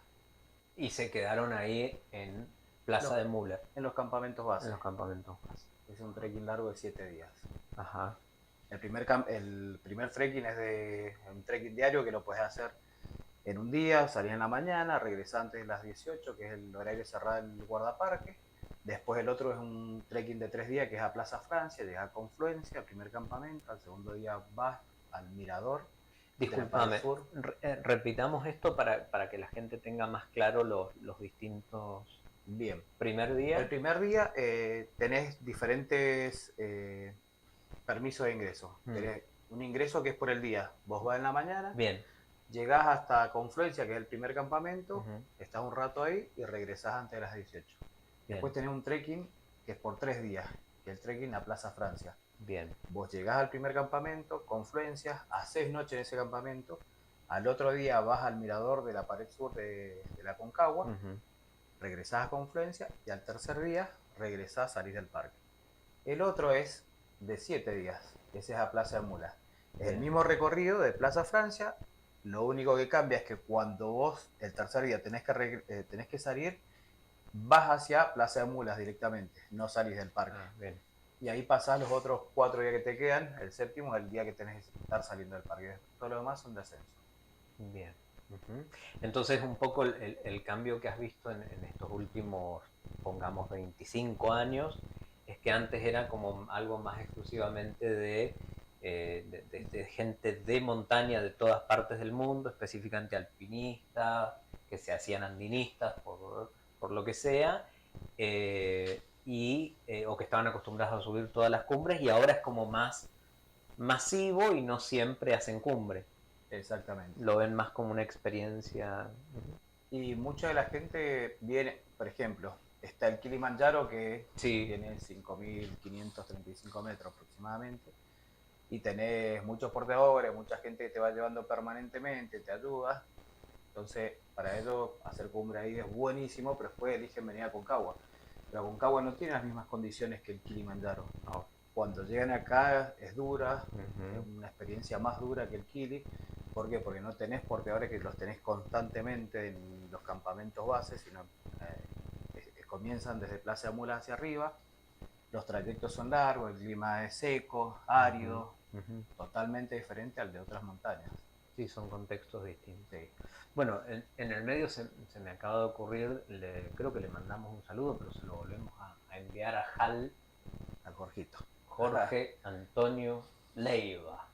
Y se quedaron ahí en Plaza de Müller. En los campamentos base. En los campamentos base. Es un trekking largo de 7 días. Ajá. El primer trekking es un trekking diario que lo puedes hacer en un día, salís en la mañana, regresás antes de las 18, que es el horario cerrado del guardaparque. Después el otro es un trekking de 3 días que es a Plaza Francia, llegas a Confluencia, al primer campamento, al segundo día vas al Mirador. Disculpame, repitamos esto para que la gente tenga más claro los distintos... Bien. ¿Primer día? El primer día tenés diferentes permisos de ingreso. Tenés un ingreso que es por el día. Vos vas en la mañana. Bien. Llegás hasta Confluencia, que es el primer campamento, estás un rato ahí y regresás antes de las 18. Bien. Después tenés un trekking que es por 3 días, que es el trekking a Plaza Francia. Bien. Vos llegás al primer campamento, Confluencia, haces noche en ese campamento, al otro día vas al mirador de la pared sur de la Concagua, regresás a Confluencia y al tercer día regresás, salís del parque. El otro es de 7 días, ese es a Plaza de Mulas. Es el mismo recorrido de Plaza Francia, lo único que cambia es que cuando vos el tercer día tenés que salir, vas hacia Plaza de Mulas directamente, no salís del parque. Bien. Y ahí pasás los otros 4 días que te quedan, el séptimo es el día que tenés que estar saliendo del parque. Todo lo demás son de ascenso. Bien. Entonces un poco el cambio que has visto en estos últimos, pongamos, 25 años, es que antes era como algo más exclusivamente de gente de montaña de todas partes del mundo, específicamente alpinistas, que se hacían andinistas por lo que sea, o que estaban acostumbrados a subir todas las cumbres, y ahora es como más masivo y no siempre hacen cumbre. Exactamente. Lo ven más como una experiencia. Y mucha de la gente viene, por ejemplo, está el Kilimanjaro, que Sí. tiene 5.535 metros aproximadamente, y tenés muchos portadores, mucha gente que te va llevando permanentemente, te ayuda. Entonces, para ellos, hacer cumbre ahí es buenísimo, pero después eligen venir a Aconcagua. Pero Aconcagua no tiene las mismas condiciones que el Kilimanjaro. No. Cuando llegan acá es dura, Ujú. es una experiencia más dura que el Kili. ¿Por qué? Porque no tenés porteadores que los tenés constantemente en los campamentos bases, sino comienzan desde Plaza de Mula hacia arriba. Los trayectos son largos, el clima es seco, árido, Ujú. totalmente diferente al de otras montañas. Sí, son contextos distintos. Sí. Bueno, en el medio se me acaba de ocurrir, creo que le mandamos un saludo, pero se lo volvemos a enviar a Hal, Al Jorgito. Jorge Antonio Leiva,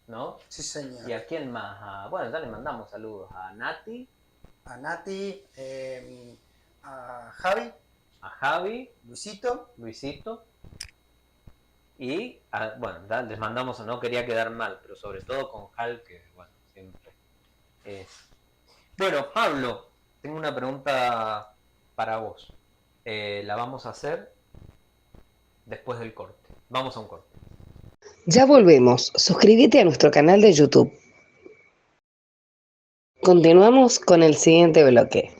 ¿no? Sí, señor. ¿Y a quién más? Bueno, ya le mandamos saludos a Nati, A Nati, a Javi, a Javi, Luisito. Luisito, y bueno, les mandamos, no quería quedar mal, pero sobre todo con Hal, que bueno, siempre es. Bueno, Pablo, tengo una pregunta para vos. La vamos a hacer después del corte. Vamos a un corte. Ya volvemos. Suscríbete a nuestro canal de YouTube. Continuamos con el siguiente bloque.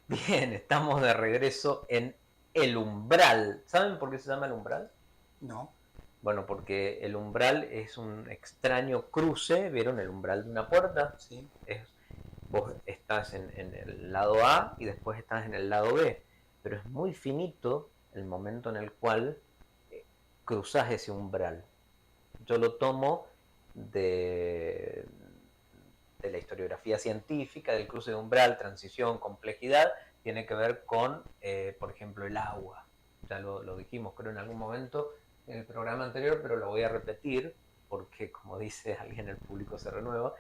Bien, estamos de regreso en El Umbral. ¿Saben por qué se llama El Umbral? No. Bueno, porque el umbral es un extraño cruce. ¿Vieron el umbral de una puerta? Sí. Vos estás en el lado A y después estás en el lado B, pero es muy finito el momento en el cual cruzás ese umbral. Yo lo tomo de la historiografía científica, del cruce de umbral, transición, complejidad, tiene que ver con, por ejemplo, el agua. Ya lo dijimos, creo, en algún momento en el programa anterior, pero lo voy a repetir, porque como dice alguien, el público se renueva,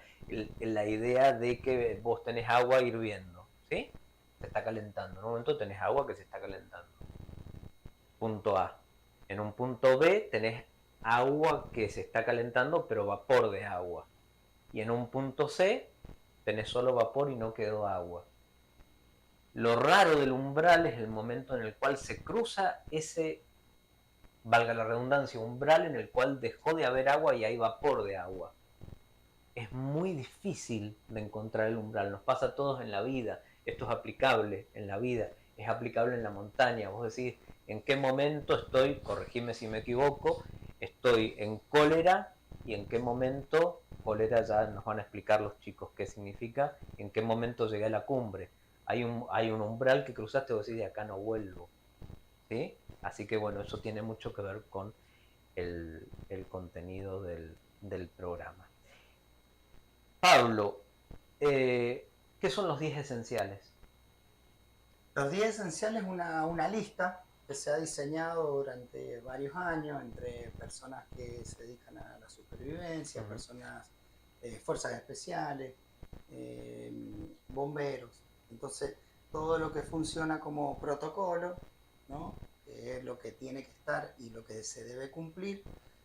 la idea de que vos tenés agua hirviendo, ¿sí? Se está calentando. En un momento tenés agua que se está calentando. Punto A. En un punto B tenés agua que se está calentando, pero vapor de agua. Y en un punto C tenés solo vapor y no quedó agua. Lo raro del umbral es el momento en el cual se cruza ese, valga la redundancia, umbral en el cual dejó de haber agua y hay vapor de agua. Es muy difícil de encontrar el umbral, nos pasa a todos en la vida, esto es aplicable en la vida, es aplicable en la montaña. Vos decís, ¿en qué momento estoy, corregime si me equivoco, estoy en cólera y en qué momento, cólera ya nos van a explicar los chicos qué significa, en qué momento llegué a la cumbre? Hay un umbral que cruzaste y vos decís, de acá no vuelvo, ¿sí? Así que bueno, eso tiene mucho que ver con el contenido del programa. Pablo, ¿qué son los 10 esenciales? Los 10 esenciales es una lista que se ha diseñado durante varios años entre personas que se dedican a la supervivencia, personas, fuerzas especiales, bomberos. Entonces, todo lo que funciona como protocolo, ¿no? Que es lo que tiene que estar y lo que se debe cumplir.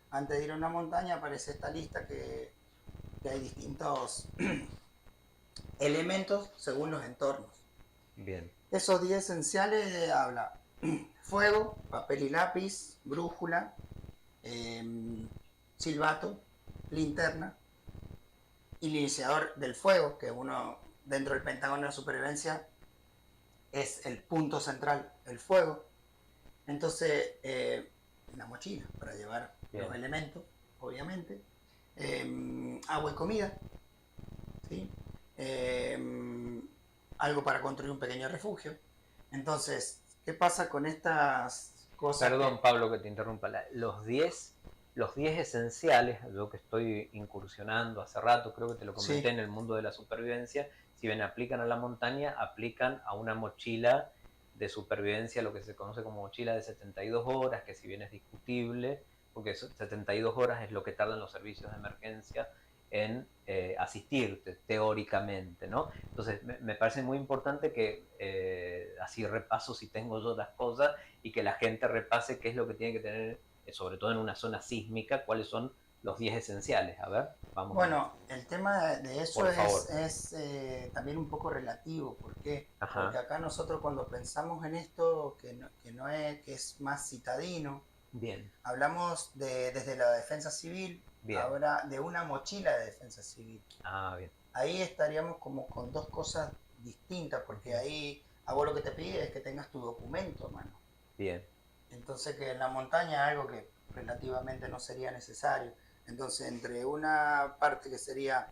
Antes de ir a una montaña aparece esta lista que hay distintos elementos según los entornos. Bien. Esos 10 esenciales habla fuego, papel y lápiz, brújula, silbato, linterna, iniciador del fuego, que uno dentro del Pentágono de la supervivencia es el punto central, el fuego. Entonces, una mochila para llevar Bien. los elementos, obviamente, agua y comida, ¿sí? Algo para construir un pequeño refugio. Entonces, ¿qué pasa con estas cosas? Perdón, Pablo, que te interrumpa. Los 10 esenciales, yo que estoy incursionando hace rato, creo que te lo comenté, Sí. en el mundo de la supervivencia, si bien aplican a la montaña, aplican a una mochila de supervivencia, lo que se conoce como mochila de 72 horas, que si bien es discutible, porque 72 horas es lo que tardan los servicios de emergencia en asistirte, teóricamente, ¿no? Entonces, me parece muy importante que así repaso si tengo yo las cosas y que la gente repase qué es lo que tiene que tener, sobre todo en una zona sísmica, cuáles son los 10 esenciales. A ver, vamos. Bueno, el tema de eso Por favor. es también un poco relativo. ¿Por qué? Ajá. Porque acá nosotros cuando pensamos en esto, que es más citadino, Bien, hablamos desde la defensa civil, bien. ahora de una mochila de defensa civil. Ah, bien. Ahí estaríamos como con dos cosas distintas, porque ahí a vos lo que te pide es que tengas tu documento a mano. Bien. Entonces que en la montaña algo que relativamente no sería necesario. Entonces entre una parte que sería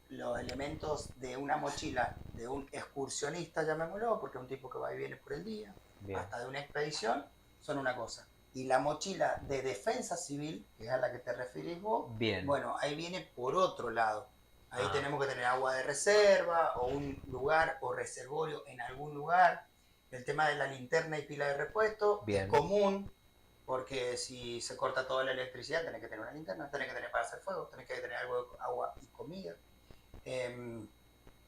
los elementos de una mochila de un excursionista, llamémoslo, porque es un tipo que va y viene por el día, Bien. hasta de una expedición, son una cosa. Y la mochila de defensa civil, que es a la que te referís vos, Bien. bueno, ahí viene por otro lado. Ahí Ah. tenemos que tener agua de reserva o un lugar o reservorio en algún lugar. El tema de la linterna y pila de repuesto Bien. es común, porque si se corta toda la electricidad, tenés que tener una linterna, tenés que tener para hacer fuego, tenés que tener algo de agua y comida.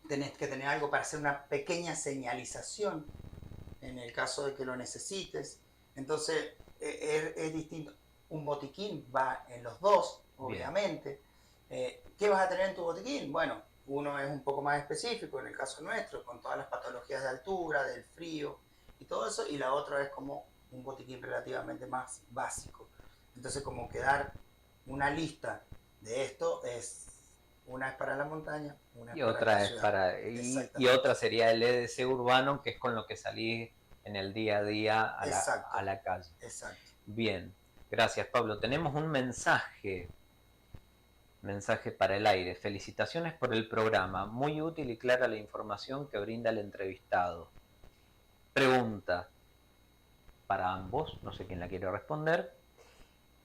Tenés que tener algo para hacer una pequeña señalización en el caso de que lo necesites. Entonces es distinto. Un botiquín va en los dos, obviamente. ¿Qué vas a tener en tu botiquín? Bueno, uno es un poco más específico, en el caso nuestro, con todas las patologías de altura, del frío y todo eso, y la otra es como un botiquín relativamente más básico. Entonces, como que dar una lista de esto es: una es para la montaña, una es Y para otra la es ciudad. para. Y otra sería el EDC urbano, que es con lo que salís en el día a día a la calle. Exacto. Bien, gracias Pablo. Tenemos un mensaje para el aire. Felicitaciones por el programa. Muy útil y clara la información que brinda el entrevistado. Pregunta para ambos, no sé quién la quiere responder.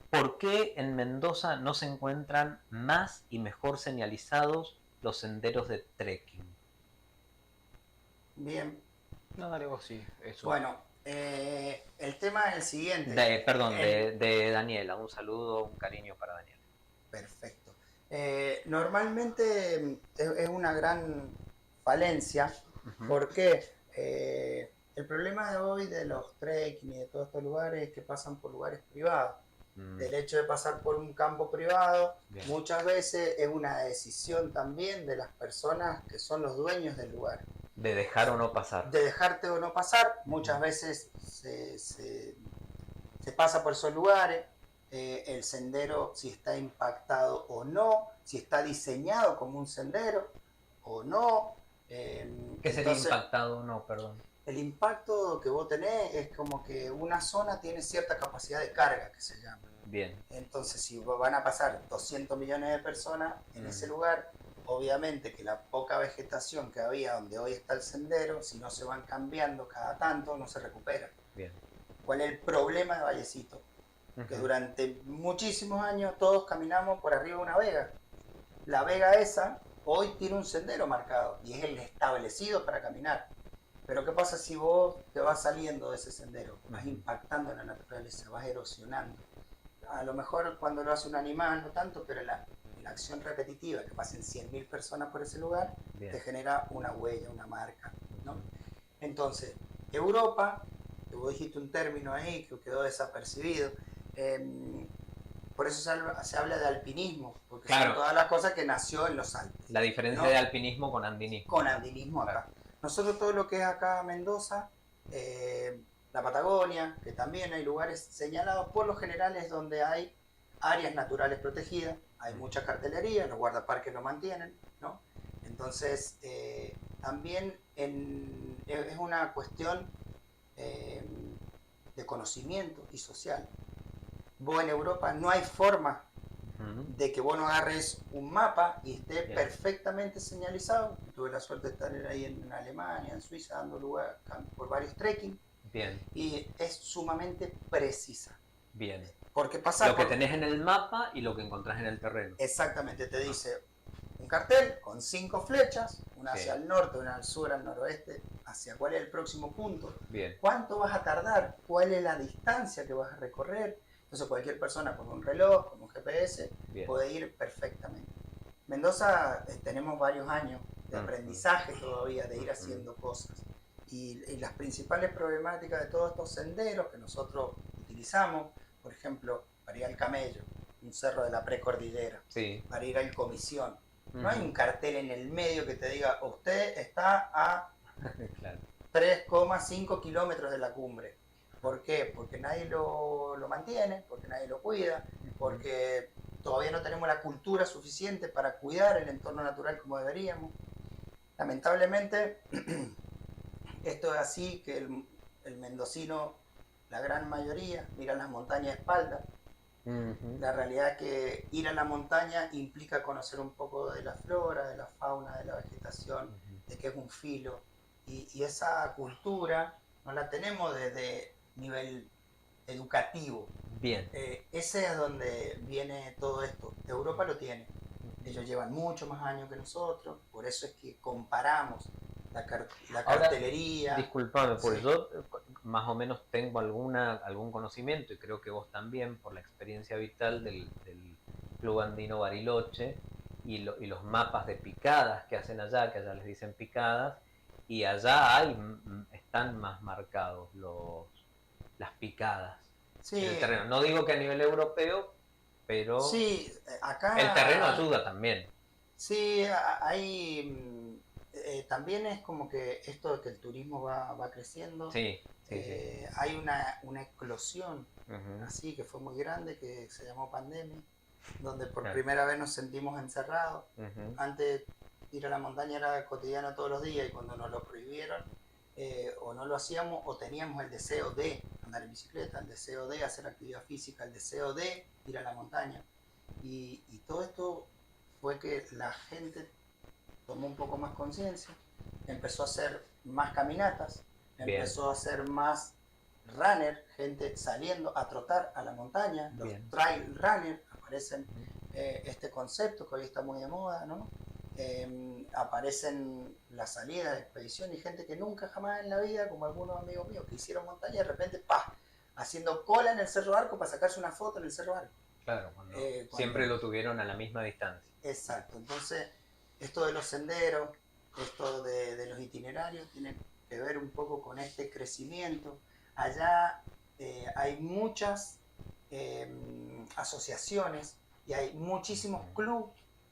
¿Por qué en Mendoza no se encuentran más y mejor señalizados los senderos de trekking? Bien. No, dale vos, sí. Eso. Bueno, el tema es el siguiente. De Daniela. Un saludo, un cariño para Daniela. Perfecto. Normalmente es una gran falencia, porque el problema de hoy de los trekking y de todos estos lugares es que pasan por lugares privados. El hecho de pasar por un campo privado muchas veces es una decisión también de las personas que son los dueños del lugar. De dejar o no pasar. De dejarte o no pasar. Muchas veces se pasa por esos lugares. El sendero, si está impactado o no, si está diseñado como un sendero o no. ¿Qué sería impactado o no? Perdón. El impacto que vos tenés es como que una zona tiene cierta capacidad de carga, que se llama. Bien. Entonces, si van a pasar 200 millones de personas en ese lugar, obviamente que la poca vegetación que había donde hoy está el sendero, si no se van cambiando cada tanto, no se recupera. Bien. ¿Cuál es el problema de Vallecito? Que durante muchísimos años todos caminamos por arriba de una vega. La vega esa hoy tiene un sendero marcado y es el establecido para caminar. Pero ¿qué pasa si vos te vas saliendo de ese sendero? Vas impactando en la naturaleza, vas erosionando. A lo mejor cuando lo hace un animal no tanto, pero la acción repetitiva, que pasen 100.000 personas por ese lugar, te genera una huella, una marca, ¿no? Entonces, Europa, que vos dijiste un término ahí que quedó desapercibido, por eso se habla de alpinismo, porque son todas las cosas que nació en los Alpes. La diferencia de alpinismo con andinismo. Con andinismo acá. Nosotros todo lo que es acá Mendoza, la Patagonia, que también hay lugares señalados, por lo general es donde hay áreas naturales protegidas, hay mucha cartelería, los guardaparques lo mantienen, ¿no? Entonces, también es una cuestión de conocimiento y social. Vos en Europa no hay forma de que vos no agarres un mapa y esté perfectamente señalizado. Tuve la suerte de estar ahí en Alemania, en Suiza, dando lugar por varios trekking. Bien. Y es sumamente precisa. Bien. Porque pasa lo que tenés en el mapa y lo que encontrás en el terreno. Exactamente, te dice un cartel con 5 flechas, una hacia el norte, una al sur, al noroeste, hacia cuál es el próximo punto. Bien. ¿Cuánto vas a tardar? ¿Cuál es la distancia que vas a recorrer? Entonces cualquier persona con un reloj, con un GPS, puede ir perfectamente. Mendoza tenemos varios años de aprendizaje todavía, de ir haciendo cosas. Y las principales problemáticas de todos estos senderos que nosotros utilizamos, por ejemplo, para ir al camello, un cerro de la precordillera, Sí. para ir al Comisión. No hay Ujú. un cartel en el medio que te diga, usted está a Claro. 3,5 kilómetros de la cumbre. ¿Por qué? Porque nadie lo mantiene, porque nadie lo cuida, porque todavía no tenemos la cultura suficiente para cuidar el entorno natural como deberíamos. Lamentablemente, esto es así, que el mendocino, la gran mayoría, mira las montañas de espalda. Ujú. La realidad es que ir a la montaña implica conocer un poco de la flora, de la fauna, de la vegetación, de qué es un filo. Y esa cultura no la tenemos desde nivel educativo. Bien. Ese es donde viene todo esto. Europa lo tiene. Ellos llevan mucho más años que nosotros, por eso es que comparamos la Ahora, cartelería. disculpame, pues Sí. yo más o menos tengo algún conocimiento, y creo que vos también, por la experiencia vital del Club Andino Bariloche y los mapas de picadas que hacen allá, que allá les dicen picadas, y allá están más marcados las picadas en el Sí, terreno. No digo que a nivel europeo, pero sí, el terreno acá ayuda también. sí, hay también es como que esto de que el turismo va creciendo, Sí, sí, sí. hay una eclosión Ujú. así que fue muy grande, que se llamó pandemia, donde por Claro. primera vez nos sentimos encerrados. Ujú. Antes ir a la montaña era cotidiano todos los días y cuando nos lo prohibieron, o no lo hacíamos o teníamos el deseo de andar en bicicleta, el deseo de hacer actividad física, el deseo de ir a la montaña. Y todo esto fue que la gente tomó un poco más conciencia, empezó a hacer más caminatas, Bien. empezó a hacer más runner, gente saliendo a trotar a la montaña, los Bien. trail runner, aparecen este concepto que hoy está muy de moda, ¿no? Aparecen las salidas de expedición y gente que nunca jamás en la vida, como algunos amigos míos que hicieron montaña, de repente, ¡pah!, haciendo cola en el Cerro Arco para sacarse una foto en el Cerro Arco. Claro, siempre lo tuvieron a la misma distancia. Exacto, entonces esto de los senderos, esto de los itinerarios, tiene que ver un poco con este crecimiento. Allá hay muchas asociaciones y hay muchísimos clubes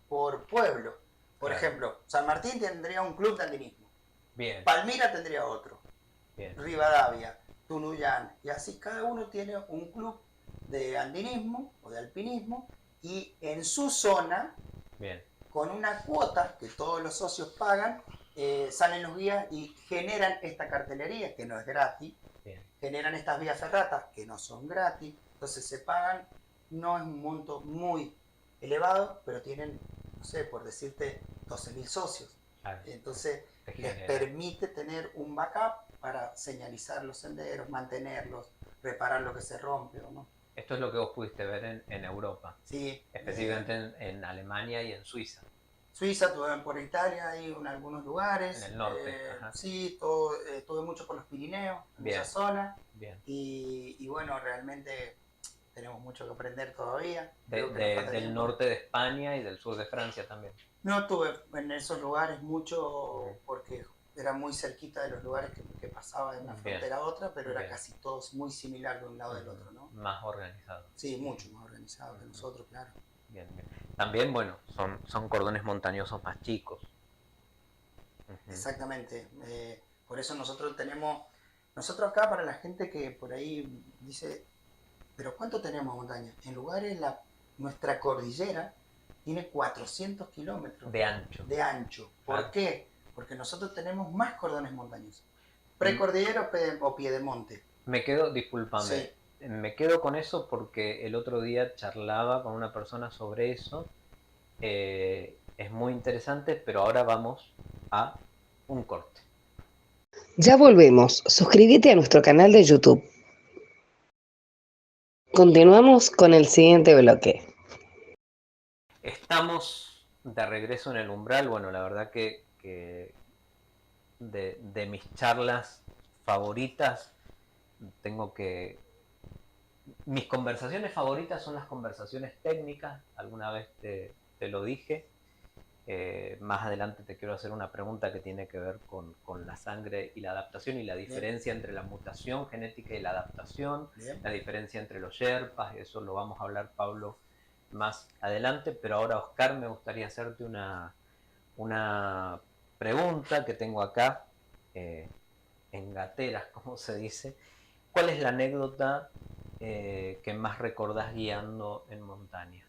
por pueblo. Por Claro. ejemplo, San Martín tendría un club de andinismo, Bien, Palmira tendría otro, bien, Rivadavia, Tunuyán, y así cada uno tiene un club de andinismo o de alpinismo y en su zona, bien. con una cuota que todos los socios pagan, salen los guías y generan esta cartelería que no es gratis, Bien. generan estas vías ferratas que no son gratis, entonces se pagan, no es un monto muy elevado, pero tienen, no sé, por decirte, 12.000 socios. Claro. Entonces Te les genera. permite tener un backup para señalizar los senderos, mantenerlos, reparar lo que se rompe o no. Esto es lo que vos pudiste ver en Europa, Sí, específicamente en Alemania y en Suiza, Suiza, estuve por Italia, ahí en algunos en lugares. el norte. Ajá. Sí, estuve mucho por los Pirineos, en Bien. esa zona. Bien. Y bueno, realmente tenemos mucho que aprender todavía. Creo que nos falta Del tiempo. norte de España y del sur de Francia también. No estuve en esos lugares mucho porque era muy cerquita de los lugares que pasaba de una Bien. frontera a otra, pero era Bien. casi todos muy similar de un lado del otro, ¿no? Más organizado. Sí, mucho más organizado que nosotros, claro. Bien, bien. También, bueno, son cordones montañosos más chicos. Exactamente. Por eso nosotros acá, para la gente que por ahí dice, pero ¿cuánto tenemos montaña? En lugares, nuestra cordillera tiene 400 kilómetros De ancho. de ancho. ¿Por Ah. qué? Porque nosotros tenemos más cordones montañosos. Precordillera o piedemonte. Me quedo, discúlpame, Sí. me quedo con eso porque el otro día charlaba con una persona sobre eso. Es muy interesante, pero ahora vamos a un corte. Ya volvemos. Suscríbete a nuestro canal de YouTube. Continuamos con el siguiente bloque. Estamos de regreso en el umbral. Bueno, la verdad que de mis charlas favoritas, tengo que... Mis conversaciones favoritas son las conversaciones técnicas, alguna vez te lo dije. Más adelante te quiero hacer una pregunta que tiene que ver con la sangre y la adaptación y la diferencia entre la mutación genética y la adaptación, Bien. la diferencia entre los Sherpas, eso lo vamos a hablar Pablo más adelante, pero ahora, Oscar, me gustaría hacerte una pregunta que tengo acá, en gateras, como se dice. ¿Cuál es la anécdota que más recordás guiando en montaña?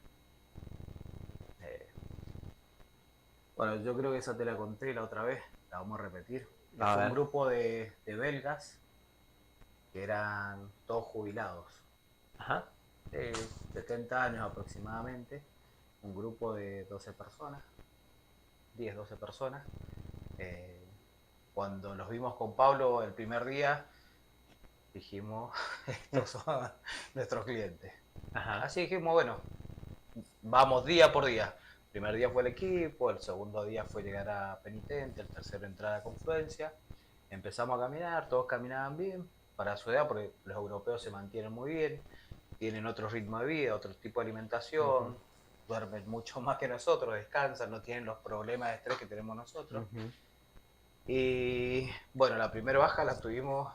Eh, bueno, yo creo que esa te la conté la otra vez, la vamos a repetir. A Fue un ver. grupo de belgas que eran todos jubilados, Ajá. de 70 años aproximadamente, un grupo de 12 personas, 10, 12 personas. Eh, Cuando los vimos con Pablo el primer día, dijimos, estos son nuestros clientes. Ajá. Así dijimos, bueno, vamos día por día. El primer día fue el equipo, el segundo día fue llegar a Penitente, el tercero entrar a Confluencia. Empezamos a caminar, todos caminaban bien, para su edad, porque los europeos se mantienen muy bien, tienen otro ritmo de vida, otro tipo de alimentación, duermen mucho más que nosotros, descansan, no tienen los problemas de estrés que tenemos nosotros. Y bueno, la primera baja la tuvimos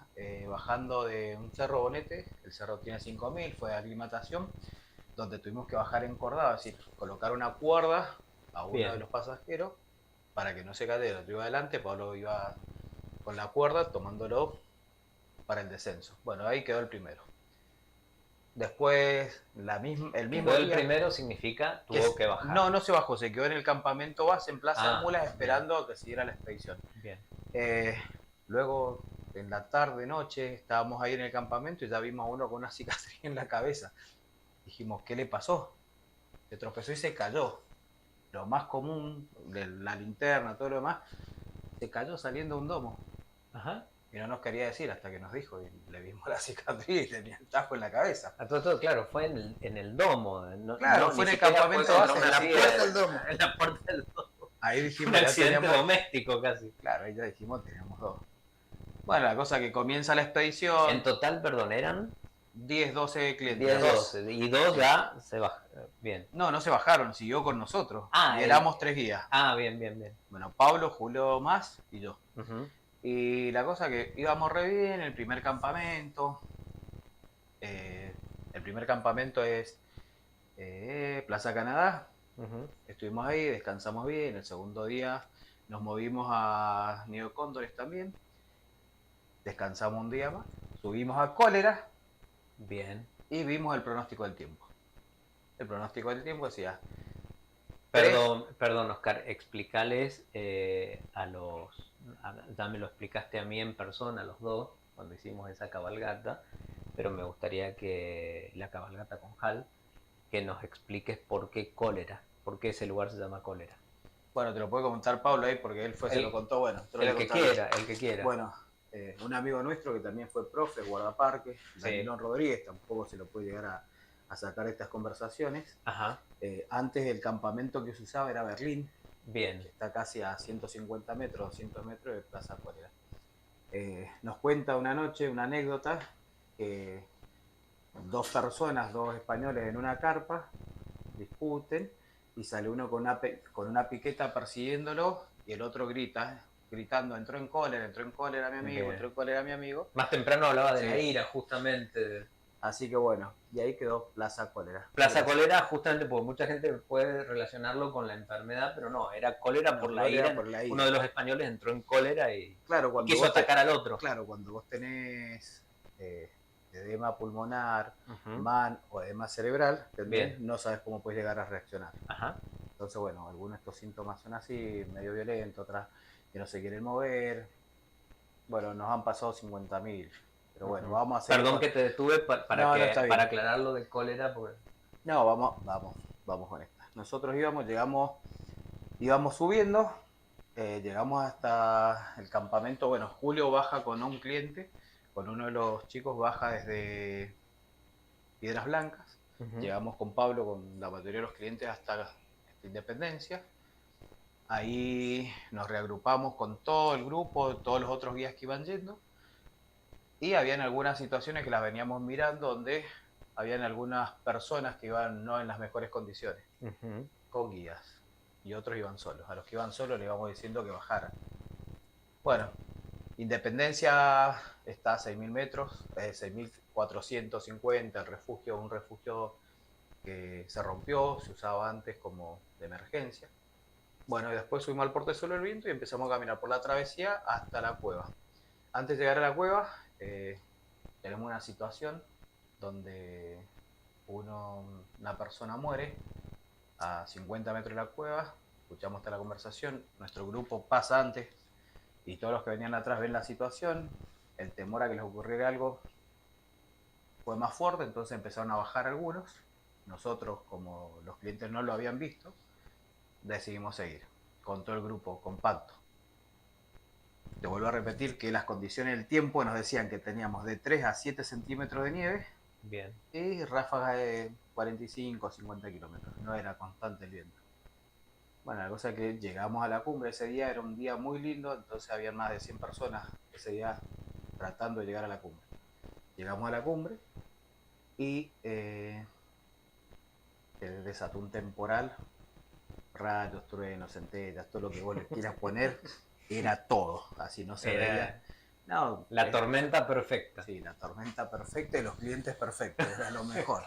bajando de un cerro Bonete, el cerro tiene 5000, fue de aclimatación, donde tuvimos que bajar encordado, es decir, colocar una cuerda a uno Bien. de los pasajeros para que no se cayera. Yo iba adelante, Pablo iba con la cuerda tomándolo para el descenso. Bueno, ahí quedó el primero. Después, el mismo Quedó el día, primero significa tuvo que bajar. No, no se bajó, se quedó en el campamento base en Plaza de Mulas bien. esperando a que siguiera la expedición. Bien. Luego, en la tarde, noche, estábamos ahí en el campamento y ya vimos a uno con una cicatriz en la cabeza. Dijimos, ¿qué le pasó? Se tropezó y se cayó. Lo más común, de la linterna, todo lo demás, se cayó saliendo de un domo. Ajá. Y no nos quería decir hasta que nos dijo y le vimos la cicatriz y tenía el tajo en la cabeza. A todo, claro, fue en el domo. No, Claro, no, fue ni en el siquiera campamento fue base, contra en la una puerta silla, del domo. En la puerta del domo. Ahí Un dijimos, ya accidente teníamos, doméstico casi. claro, ahí ya dijimos, teníamos dos. Bueno, la cosa que comienza la expedición. En total, perdón, eran 10, 12 clientes. 10, Dos. 12. Y dos Sí. ya se bajaron. Bien. No, no se bajaron, siguió con nosotros. Ah, y éramos 3 guías. Ah, bien, bien, bien. Bueno, Pablo, Julio más y yo. Ujú. Y la cosa que íbamos re bien, el primer campamento. El primer campamento es Plaza Canadá. Ujú. Estuvimos ahí, descansamos bien. El segundo día nos movimos a Nido Cóndores también. Descansamos un día más. Subimos a Cólera Bien. y vimos el pronóstico del tiempo. El pronóstico del tiempo decía... Perdón, Oscar, explícales ya me lo explicaste a mí en persona, a los dos, cuando hicimos esa cabalgata, pero me gustaría que la cabalgata con Hal, que nos expliques por qué Cólera, por qué ese lugar se llama Cólera. Bueno, te lo puede comentar Pablo ahí porque él se lo contó. Bueno, te lo voy a contar. El que quiera. Bueno, un amigo nuestro que también fue profe, guardaparque, Danilón Rodríguez, tampoco se lo puede llegar a sacar estas conversaciones. Ajá. Antes el campamento que se usaba era Berlín. Bien. Que está casi a 150 metros, 200 metros de Plaza Cólera. Nos cuenta una noche una anécdota que dos personas, dos españoles en una carpa, discuten y sale uno con una piqueta persiguiéndolo y el otro gritando, entró en cólera mi amigo, entró en cólera mi amigo. Más temprano hablaba de la ira, justamente. Así que bueno, y ahí quedó Plaza Cólera. Plaza Cólera, justamente porque mucha gente puede relacionarlo con la enfermedad, pero no, era cólera por la ira. Uno de los españoles entró en cólera y quiso atacar al otro. Claro, cuando vos tenés edema pulmonar, MAN o edema cerebral, no sabes cómo puedes llegar a reaccionar. Ajá. Entonces, bueno, algunos de estos síntomas son así, medio violentos, otras que no se quieren mover. Bueno, nos han pasado 50.000. Pero bueno, vamos a hacer... Perdón que te detuve para aclarar lo de cólera. Porque... No, vamos con esta. Nosotros íbamos subiendo, llegamos hasta el campamento. Bueno, Julio baja con un cliente, con uno de los chicos baja desde Piedras Blancas. Llegamos con Pablo, con la mayoría de los clientes hasta Independencia. Ahí nos reagrupamos con todo el grupo, todos los otros guías que iban yendo. Y habían algunas situaciones que las veníamos mirando donde habían algunas personas que iban no en las mejores condiciones, con guías, y otros iban solos. A los que iban solos les íbamos diciendo que bajaran. Bueno, Independencia está a 6.000 metros, 6.450, un refugio que se rompió, se usaba antes como de emergencia. Bueno, y después subimos al portezuelo del viento y empezamos a caminar por la travesía hasta la cueva. Antes de llegar a la cueva, tenemos una situación donde una persona muere a 50 metros de la cueva, escuchamos toda la conversación, nuestro grupo pasa antes y todos los que venían atrás ven la situación, el temor a que les ocurriera algo fue más fuerte, entonces empezaron a bajar algunos, nosotros como los clientes no lo habían visto, decidimos seguir con todo el grupo compacto. Te vuelvo a repetir que las condiciones del tiempo nos decían que teníamos de 3 a 7 centímetros de nieve. Bien. Y ráfagas de 45 o 50 kilómetros. No era constante el viento. Bueno, la cosa es que llegamos a la cumbre ese día, era un día muy lindo, entonces había más de 100 personas ese día tratando de llegar a la cumbre. Llegamos a la cumbre y desató un temporal, rayos, truenos, centellas, todo lo que vos le quieras poner, era todo, así no se veía. No, la tormenta perfecta. Sí, la tormenta perfecta y los clientes perfectos, era lo mejor.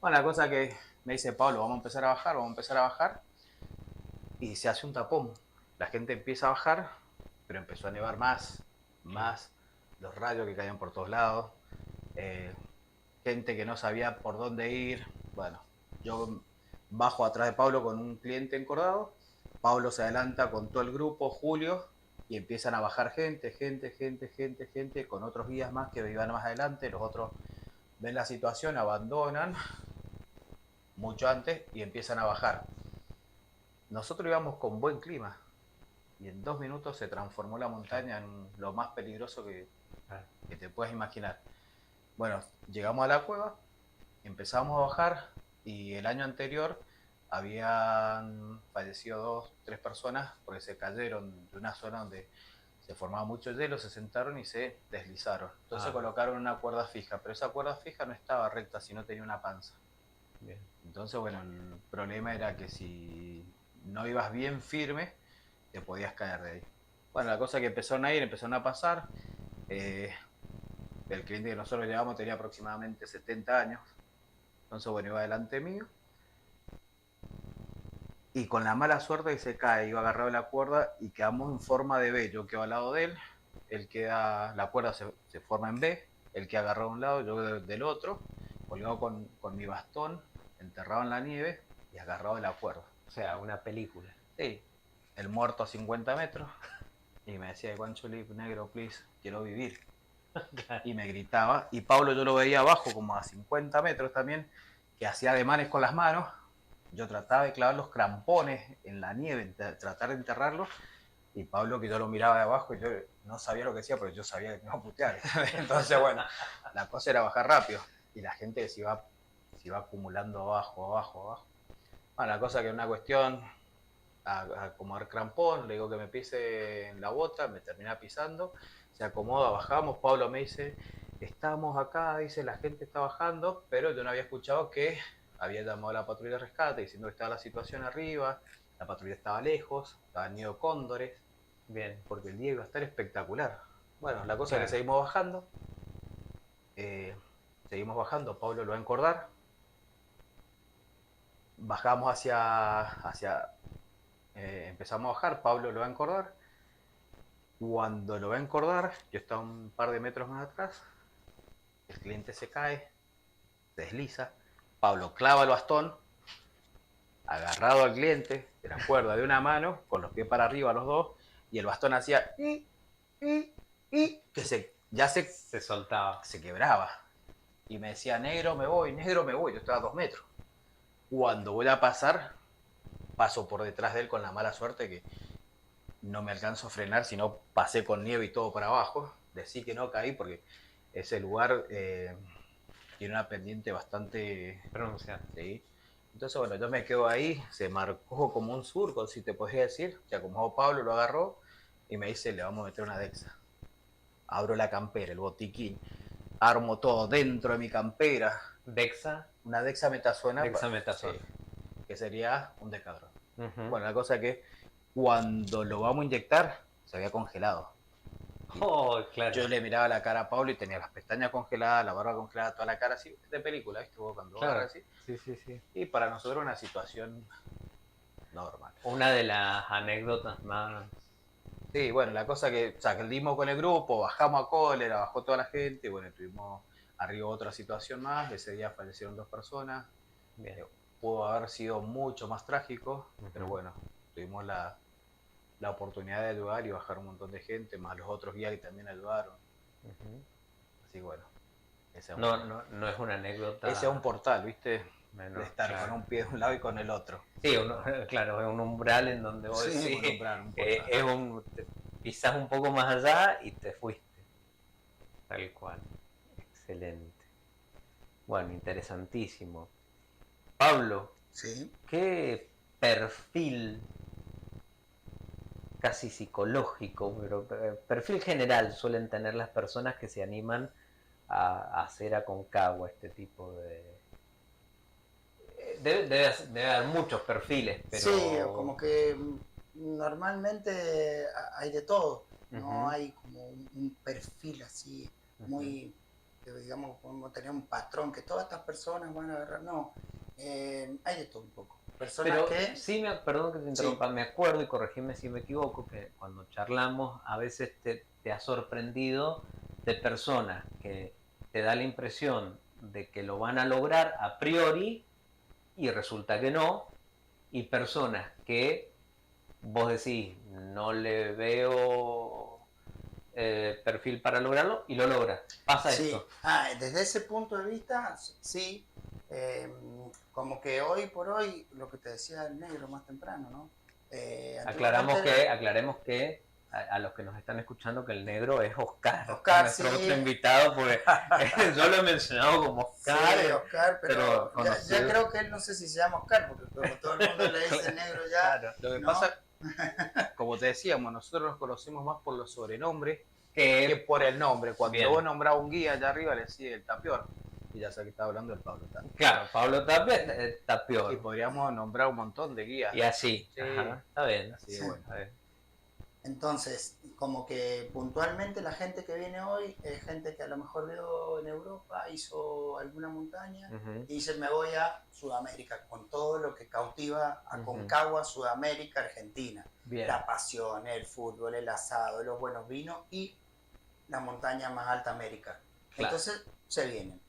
Bueno, la cosa que me dice Pablo, vamos a empezar a bajar, y se hace un tapón. La gente empieza a bajar, pero empezó a nevar más, los rayos que caían por todos lados, gente que no sabía por dónde ir. Bueno, yo bajo atrás de Pablo con un cliente encordado, Pablo se adelanta con todo el grupo, Julio, y empiezan a bajar gente, con otros guías más que iban más adelante, los otros ven la situación, abandonan mucho antes y empiezan a bajar. Nosotros íbamos con buen clima y en 2 minutos se transformó la montaña en lo más peligroso que te puedas imaginar. Bueno, llegamos a la cueva, empezamos a bajar y el año anterior habían fallecido 2, 3 personas porque se cayeron de una zona donde se formaba mucho hielo, se sentaron y se deslizaron. Entonces colocaron una cuerda fija, pero esa cuerda fija no estaba recta, sino tenía una panza. Bien. Entonces, bueno, el problema era que si no ibas bien firme, te podías caer de ahí. Bueno, la cosa que empezaron a ir, empezaron a pasar. El cliente que nosotros llevamos tenía aproximadamente 70 años. Entonces, bueno, iba delante mío. Y con la mala suerte que se cae, iba agarrado de la cuerda y quedamos en forma de B. Yo quedo al lado de él queda, la cuerda se forma en B, él queda agarrado de un lado, yo del otro, colgado con mi bastón, enterrado en la nieve y agarrado de la cuerda. O sea, una película. Sí, el muerto a 50 metros. Y me decía, Juan Chulip, negro, please, quiero vivir. Y me gritaba. Y Pablo yo lo veía abajo, como a 50 metros también, que hacía ademanes con las manos. Yo trataba de clavar los crampones en la nieve, tratar de enterrarlos. Y Pablo, que yo lo miraba de abajo, y yo no sabía lo que decía, pero yo sabía que me iba a putear. Entonces, bueno, la cosa era bajar rápido. Y la gente se iba acumulando abajo. Bueno, la cosa que era una cuestión, a acomodar crampón, le digo que me pise en la bota, me termina pisando, se acomoda, bajamos, Pablo me dice, estamos acá, dice, la gente está bajando, pero yo no había escuchado que había llamado a la patrulla de rescate diciendo que estaba la situación arriba, la patrulla estaba lejos, estaban nido cóndores. Bien, porque el día iba a estar espectacular. Bueno, la cosa es que seguimos bajando, Pablo lo va a encordar, bajamos empezamos a bajar, Pablo lo va a encordar. Cuando lo va a encordar, yo estaba un par de metros más atrás, el cliente se cae, se desliza, Pablo clava el bastón, agarrado al cliente de la cuerda de una mano, con los pies para arriba los dos, y el bastón hacía que se soltaba, se quebraba. Y me decía, negro me voy, yo estaba a 2 metros. Cuando voy a pasar, paso por detrás de él con la mala suerte que no me alcanzo a frenar, sino pasé con nieve y todo para abajo. Decí que no caí porque ese lugar tiene una pendiente bastante pronunciada. ¿Sí? Entonces, bueno, yo me quedo ahí, se marcó como un surco, si te podría decir. Se acomodó Pablo, lo agarró y me dice, le vamos a meter una Dexa. Abro la campera, el botiquín, armo todo dentro de mi campera. ¿Dexa? Una dexametasona. Dexametasona. Sí, que sería un Decadron. Bueno, la cosa que cuando lo vamos a inyectar, se había congelado. Oh, claro. Yo le miraba la cara a Pablo y tenía las pestañas congeladas, la barba congelada, toda la cara así, de película, ¿viste? Vos cuando Claro. vas así. Sí, sí, sí. Y para nosotros una situación normal. Una de las anécdotas más... Sí, bueno, la cosa que salimos con el grupo, bajamos a cólera, bajó toda la gente, bueno, tuvimos arriba otra situación más, ese día fallecieron 2 personas, Bien. pudo haber sido mucho más trágico, pero bueno, tuvimos la oportunidad de ayudar y bajar un montón de gente, más los otros guías que también ayudaron. Así bueno, ese es no es una anécdota... Ese es un portal, ¿viste? Menor, de estar claro. con un pie de un lado y con el otro. Sí, claro, es un umbral en donde vos Sí, decís, un pisás un poco más allá y te fuiste. Tal cual. Excelente. Bueno, interesantísimo. Pablo, Sí. ¿qué perfil casi psicológico, pero perfil general suelen tener las personas que se animan a hacer Aconcagua este tipo de... Debe haber muchos perfiles, pero... Sí, como que normalmente hay de todo, no hay como un perfil así muy, digamos, como tener un patrón que todas estas personas van a agarrar, no, hay de todo un poco. Personas pero que... sí, perdón que te interrumpa, me acuerdo, y corregime si me equivoco, que cuando charlamos a veces te ha sorprendido de personas que te da la impresión de que lo van a lograr a priori y resulta que no, y personas que vos decís no le veo perfil para lograrlo y lo logra. Pasa esto. Desde ese punto de vista, sí. Como que hoy por hoy, lo que te decía el negro más temprano, ¿no? Aclaremos que a los que nos están escuchando que el negro es Oscar. Oscar, nuestro sí. otro invitado, porque yo lo he mencionado como Oscar. Sí, Oscar, pero ya creo que él no sé si se llama Oscar, porque como todo el mundo le dice negro ya. Claro. Lo que pasa, como te decíamos, nosotros nos conocemos más por los sobrenombres que por el nombre. Cuando vos nombrás un guía allá arriba, le decís el Tapior. Y ya sé que está hablando del Pablo Tapia. Claro, Pablo Tapia, Tapior. Y podríamos nombrar un montón de guías. Y así. Sí. Ajá, está bien. Así sí. Bueno. Entonces, como que puntualmente la gente que viene hoy es gente que a lo mejor veo en Europa, hizo alguna montaña y dice me voy a Sudamérica, con todo lo que cautiva a Aconcagua, Sudamérica, Argentina. Bien. La pasión, el fútbol, el asado, los buenos vinos y la montaña más alta América. Claro. Entonces se vienen.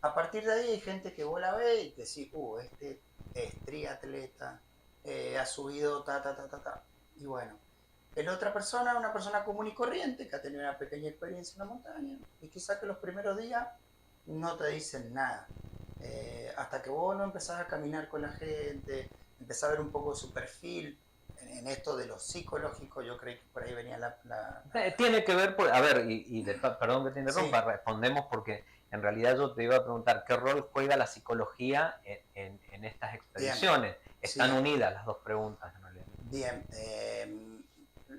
A partir de ahí hay gente que vos la ves y te decís, este es triatleta, ha subido ta. Y bueno, es otra persona, una persona común y corriente que ha tenido una pequeña experiencia en la montaña y quizás que los primeros días no te dicen nada. Hasta que vos no empezás a caminar con la gente, empezás a ver un poco de su perfil. En esto de lo psicológico, yo creo que por ahí venía Tiene que ver, a ver, perdón que te interrumpa, sí. Respondemos porque en realidad yo te iba a preguntar qué rol juega la psicología en estas expediciones. Bien. Están unidas las dos preguntas en realidad. Bien,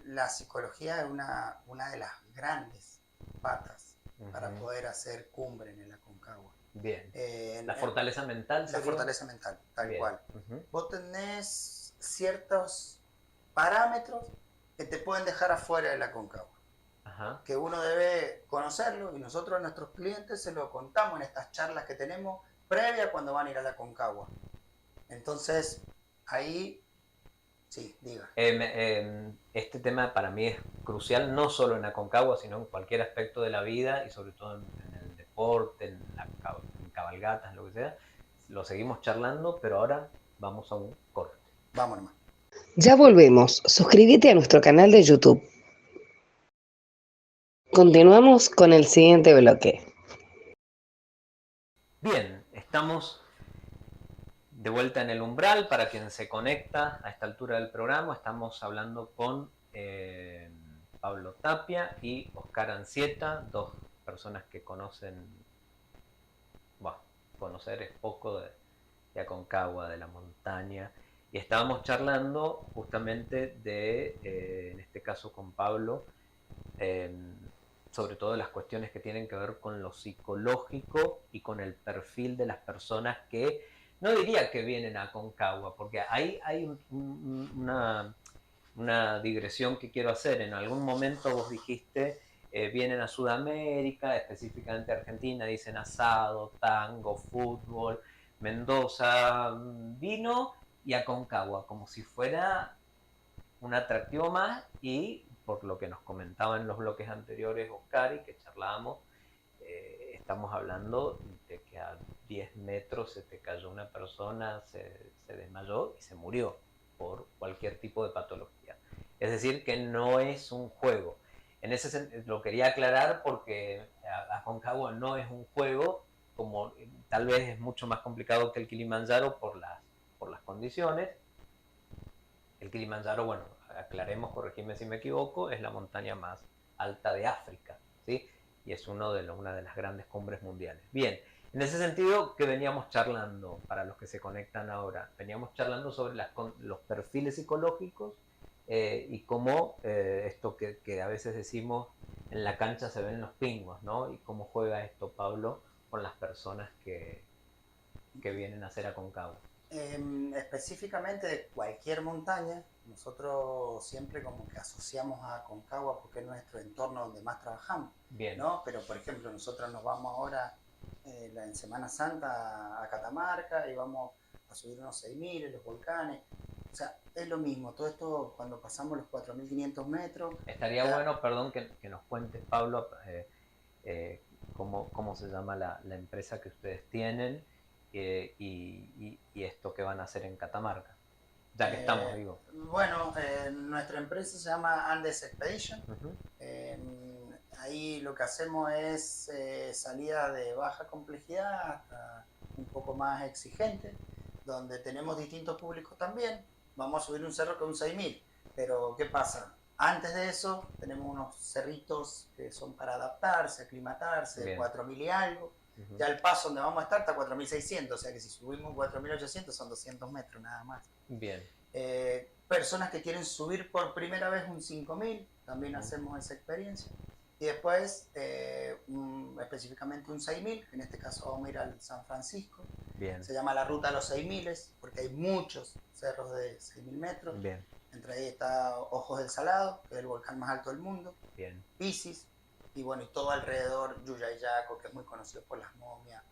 la psicología es una de las grandes patas para poder hacer cumbre en el Aconcagua. Bien. La fortaleza mental. La fortaleza mental, tal bien. Cual. Vos tenés ciertos parámetros que te pueden dejar afuera de la Aconcagua. Que uno debe conocerlo y nosotros a nuestros clientes se lo contamos en estas charlas que tenemos previa cuando van a ir a la Aconcagua. Entonces, ahí, sí, diga. Este tema para mí es crucial, no solo en Aconcagua, sino en cualquier aspecto de la vida y sobre todo en el deporte, en cabalgatas, lo que sea. Lo seguimos charlando, pero ahora vamos a un corte. Vamos nomás. Ya volvemos. Suscríbete a nuestro canal de YouTube. Continuamos con el siguiente bloque. Bien, estamos de vuelta en el umbral. Para quien se conecta a esta altura del programa, estamos hablando con Pablo Tapia y Oscar Ancieta, dos personas que conocen, bueno, conocer es poco de Aconcagua, de la montaña. Y estábamos charlando justamente en este caso con Pablo, sobre todo las cuestiones que tienen que ver con lo psicológico y con el perfil de las personas que, no diría que vienen a Aconcagua, porque hay una digresión que quiero hacer. En algún momento vos dijiste vienen a Sudamérica, específicamente a Argentina, dicen asado, tango, fútbol, Mendoza, vino y Aconcagua, como si fuera un atractivo más, y por lo que nos comentaba en los bloques anteriores Oscar y que charlábamos, estamos hablando de que a 10 metros se te cayó una persona, se desmayó y se murió por cualquier tipo de patología. Es decir, que no es un juego. En ese sentido, lo quería aclarar porque Aconcagua no es un juego, como tal vez es mucho más complicado que el Kilimanjaro por las condiciones. El Kilimanjaro, bueno, aclaremos, corregime si me equivoco, es la montaña más alta de África, ¿sí? Y es una de las grandes cumbres mundiales. Bien, en ese sentido que veníamos charlando, para los que se conectan ahora, veníamos charlando sobre los perfiles psicológicos y cómo esto que a veces decimos, en la cancha se ven los pingos, ¿no? Y cómo juega esto, Pablo, con las personas que vienen a hacer Aconcagua. Específicamente de cualquier montaña, nosotros siempre como que asociamos a Aconcagua porque es nuestro entorno donde más trabajamos. Bien. ¿No? Pero por ejemplo, nosotros nos vamos ahora en Semana Santa a Catamarca y vamos a subir unos 6.000 en los volcanes. O sea, es lo mismo, todo esto cuando pasamos los 4.500 metros. Estaría bueno, perdón, que nos cuentes, Pablo, cómo se llama la empresa que ustedes tienen y esto que van a hacer en Catamarca. Ya que estamos, digo. Bueno, nuestra empresa se llama Andes Expedition. Ahí lo que hacemos es salida de baja complejidad hasta un poco más exigente, donde tenemos distintos públicos también. Vamos a subir un cerro con un 6.000, pero ¿qué pasa? Antes de eso tenemos unos cerritos que son para adaptarse, aclimatarse, de 4.000 y algo. Ya el paso donde vamos a estar está 4.600, o sea que si subimos 4.800 son 200 metros nada más. Bien. Personas que quieren subir por primera vez un 5.000, también hacemos esa experiencia. Y después, específicamente un 6.000, que en este caso vamos a ir al San Francisco. Bien. Se llama la ruta a los 6.000, porque hay muchos cerros de 6.000 metros. Bien. Entre ahí está Ojos del Salado, que es el volcán más alto del mundo. Bien. Piscis, y bueno, y todo alrededor, Yuyayaco, que es muy conocido por las momias,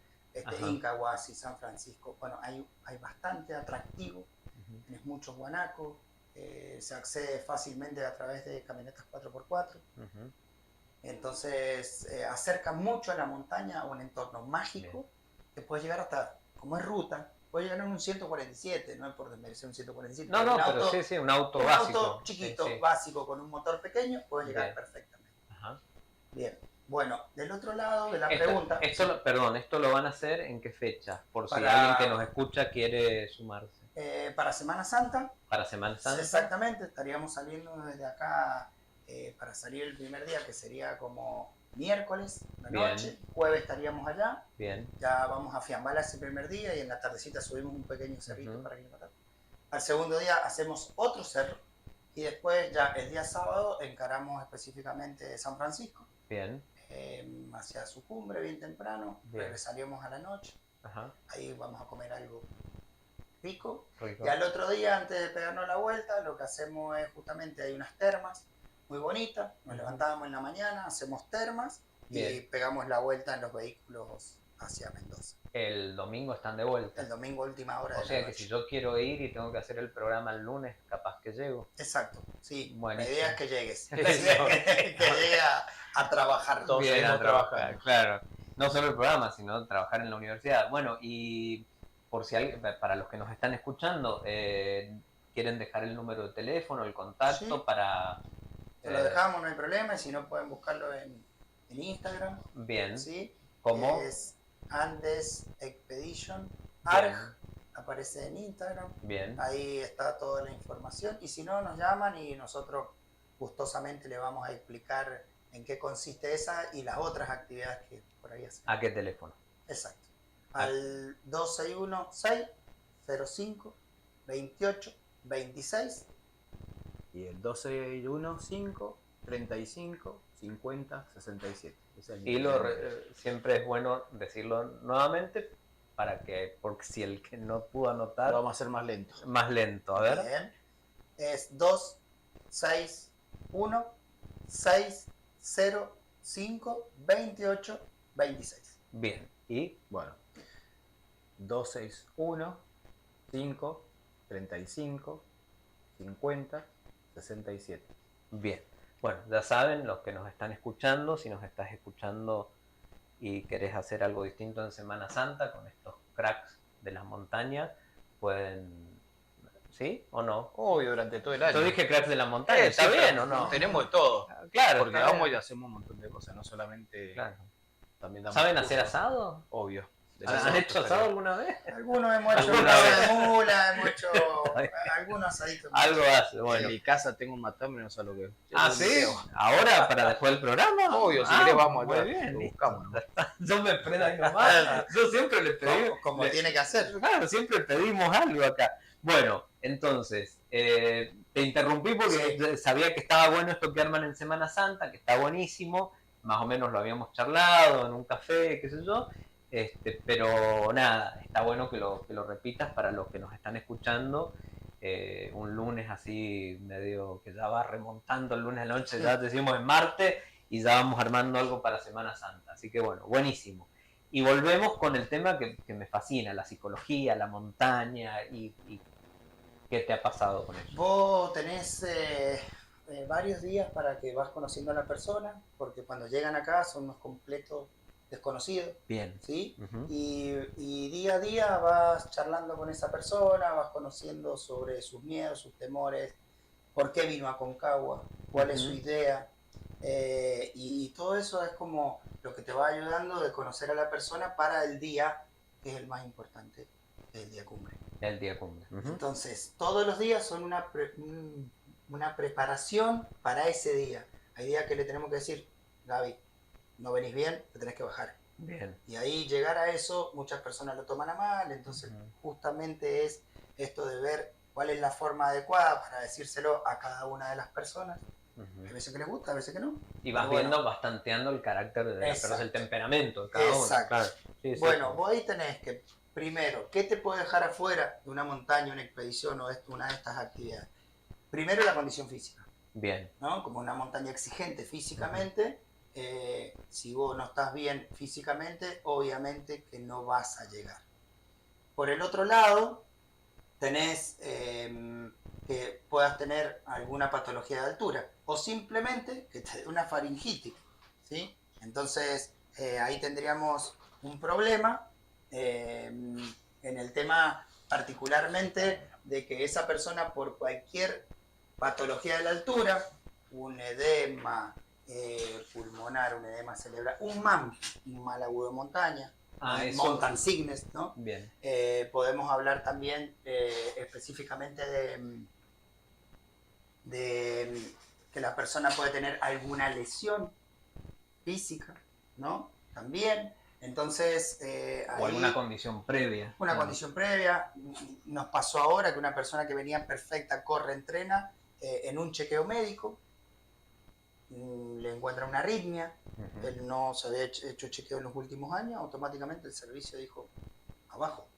Incahuasi, San Francisco. Bueno, hay bastante atractivo, tienes muchos guanacos, se accede fácilmente a través de camionetas 4x4. Entonces acerca mucho a la montaña, a un entorno mágico. Bien. Que puede llegar hasta, como es ruta, puede llegar en un 147, no es por desmerecer un 147. No, no, pero sí, un auto básico. Un auto chiquito, sí. Básico, con un motor pequeño, puede llegar bien. Perfectamente. Ajá. Bien. Bueno, del otro lado de la pregunta... Esto lo van a hacer ¿en qué fecha? Por si alguien que nos escucha quiere sumarse. Para Semana Santa. Para Semana Santa. Exactamente, estaríamos saliendo desde acá para salir el primer día, que sería como miércoles, la noche. Jueves estaríamos allá. Bien. Ya vamos a Fiambala ese primer día y en la tardecita subimos un pequeño cerrito para aclimatar. Al segundo día hacemos otro cerro y después ya el día sábado encaramos específicamente San Francisco. Bien. Hacia su cumbre bien temprano. Bien. Regresaríamos a la noche. Ajá. Ahí vamos a comer algo rico. Y al otro día, antes de pegarnos la vuelta, lo que hacemos es justamente, hay unas termas muy bonitas, nos levantábamos en la mañana, hacemos termas. Bien. Y pegamos la vuelta en los vehículos hacia Mendoza. El domingo están de vuelta. El domingo última hora. O sea que si yo quiero ir y tengo que hacer el programa el lunes, capaz que llego. Exacto, sí. Buenísimo. La idea es que llegues. La idea es que llegue a trabajar. Todos bien, a trabajar, claro. No solo el programa, sino trabajar en la universidad. Bueno, y por si alguien, para los que nos están escuchando, quieren dejar el número de teléfono, el contacto, sí. Para... Te lo dejamos, no hay problema, y si no pueden buscarlo en Instagram. Bien. ¿Sí? ¿Cómo? Es Andes Expedition, ARG, aparece en Instagram. Bien. Ahí está toda la información, y si no, nos llaman y nosotros gustosamente le vamos a explicar en qué consiste esa y las otras actividades que por ahí hacen. ¿A qué teléfono? Exacto. Al 261-605-28-26 y el 261-5-35-50-67. Y siempre es bueno decirlo nuevamente porque si el que no pudo anotar... Lo vamos a hacer más lento. Más lento, a ver. Bien. Es 261-605-28-26. 5 28 26. Bien. ¿Y? Bueno, 261 5 35 50 67. Bien. Bueno, ya saben, los que nos están escuchando, si nos estás escuchando y querés hacer algo distinto en Semana Santa con estos cracks de las montañas, pueden... ¿Sí o no? Obvio, durante todo el año. Yo dije cracks de las montañas, ¿está siempre bien o no? Tenemos de todo. Claro. Porque vamos y hacemos un montón de cosas, no solamente... Claro. También damos ¿Saben cursos. hacer asado? Obvio. ¿Han hecho asado alguna vez? Algunos hemos hecho ¿Alguna una vez? de mula, hemos hecho algunos asaditos. Algo hace, bueno. En mi casa tengo un matambre, no sé lo que es. Ah, ¿sí? ¿Ahora para después del programa? Obvio, si querés vamos muy allá, bien, lo listo. buscamos, ¿no? Yo me prendo ahí nomás. Yo siempre le pedí... Como tiene que hacer. Claro, siempre pedimos algo acá. Bueno, entonces, te interrumpí porque sabía que estaba bueno esto que arman en Semana Santa, que está buenísimo, más o menos lo habíamos charlado en un café, qué sé yo, pero nada, está bueno que lo repitas para los que nos están escuchando. Un lunes así medio que ya va remontando el lunes a la noche, ya decimos en Marte y ya vamos armando algo para Semana Santa, así que bueno, buenísimo. Y volvemos con el tema que me fascina, la psicología, la montaña y qué te ha pasado con eso. Vos tenés varios días para que vas conociendo a la persona, porque cuando llegan acá son unos completos desconocidos. Bien. ¿Sí? Uh-huh. Y día a día vas charlando con esa persona, vas conociendo sobre sus miedos, sus temores, por qué vino a Concagua, cuál es su idea. Y todo eso es como lo que te va ayudando de conocer a la persona para el día, que es el más importante, que es el día cumbre. El día cumbre. Uh-huh. Entonces, todos los días son una preparación para ese día. Hay días que le tenemos que decir, Gaby, no venís bien, te tenés que bajar. Bien. Y ahí llegar a eso, muchas personas lo toman a mal, entonces justamente es esto de ver cuál es la forma adecuada para decírselo a cada una de las personas. Hay veces que les gusta, a veces que no. Y vas viendo, vas tanteando el carácter de la persona, el temperamento de cada uno. Claro. Sí, bueno, vos ahí tenés que, primero, ¿qué te puede dejar afuera de una montaña, una expedición o una de estas actividades? Primero, la condición física. Bien. ¿No? Como una montaña exigente físicamente, si vos no estás bien físicamente, obviamente que no vas a llegar. Por el otro lado, tenés que puedas tener alguna patología de altura o simplemente que te dé una faringitis, ¿sí? Entonces, ahí tendríamos un problema en el tema particularmente de que esa persona por cualquier patología de la altura, un edema pulmonar, un edema cerebral, un MAM, un mal agudo de montaña, mountain sickness, ¿no? Bien. Podemos hablar también específicamente de que la persona puede tener alguna lesión física, ¿no? También. Entonces, o alguna condición previa. Una condición previa. Nos pasó ahora que una persona que venía perfecta, corre, entrena, en un chequeo médico, le encuentra una arritmia, él no se había hecho chequeo en los últimos años, automáticamente el servicio dijo, abajo.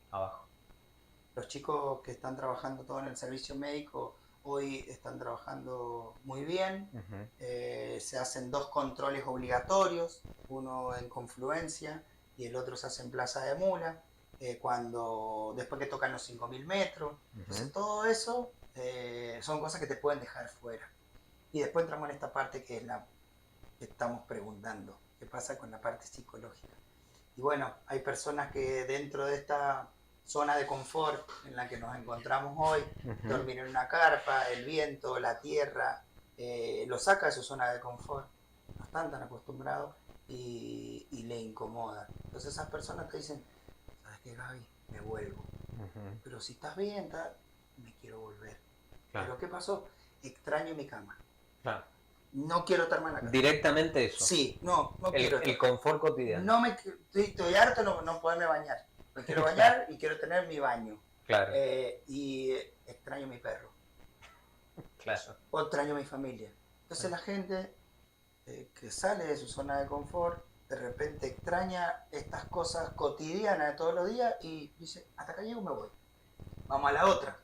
Los chicos que están trabajando todo en el servicio médico hoy están trabajando muy bien, se hacen 2 controles obligatorios, uno en Confluencia y el otro se hace en Plaza de Mula, después que tocan los 5.000 metros. Entonces todo eso son cosas que te pueden dejar fuera. Y después entramos en esta parte que es la que estamos preguntando, ¿qué pasa con la parte psicológica? Y bueno, hay personas que dentro de esta zona de confort en la que nos encontramos hoy, dormir en una carpa, el viento, la tierra, lo saca de su zona de confort, no están tan acostumbrados y le incomoda. Entonces esas personas te dicen, ¿sabes qué, Gaby? Me vuelvo. Pero si estás bien, me quiero volver. Claro. ¿Pero qué pasó? Extraño mi cama. Claro. No quiero estar más en la cama. Directamente eso. Sí, no quiero. El confort cotidiano. Estoy harto de no poderme bañar. Me quiero bañar y quiero tener mi baño. Claro. Y extraño mi perro. Claro. O extraño mi familia. Entonces la gente que sale de su zona de confort, de repente extraña estas cosas cotidianas de todos los días y dice, hasta acá llego, me voy. Vamos a la otra.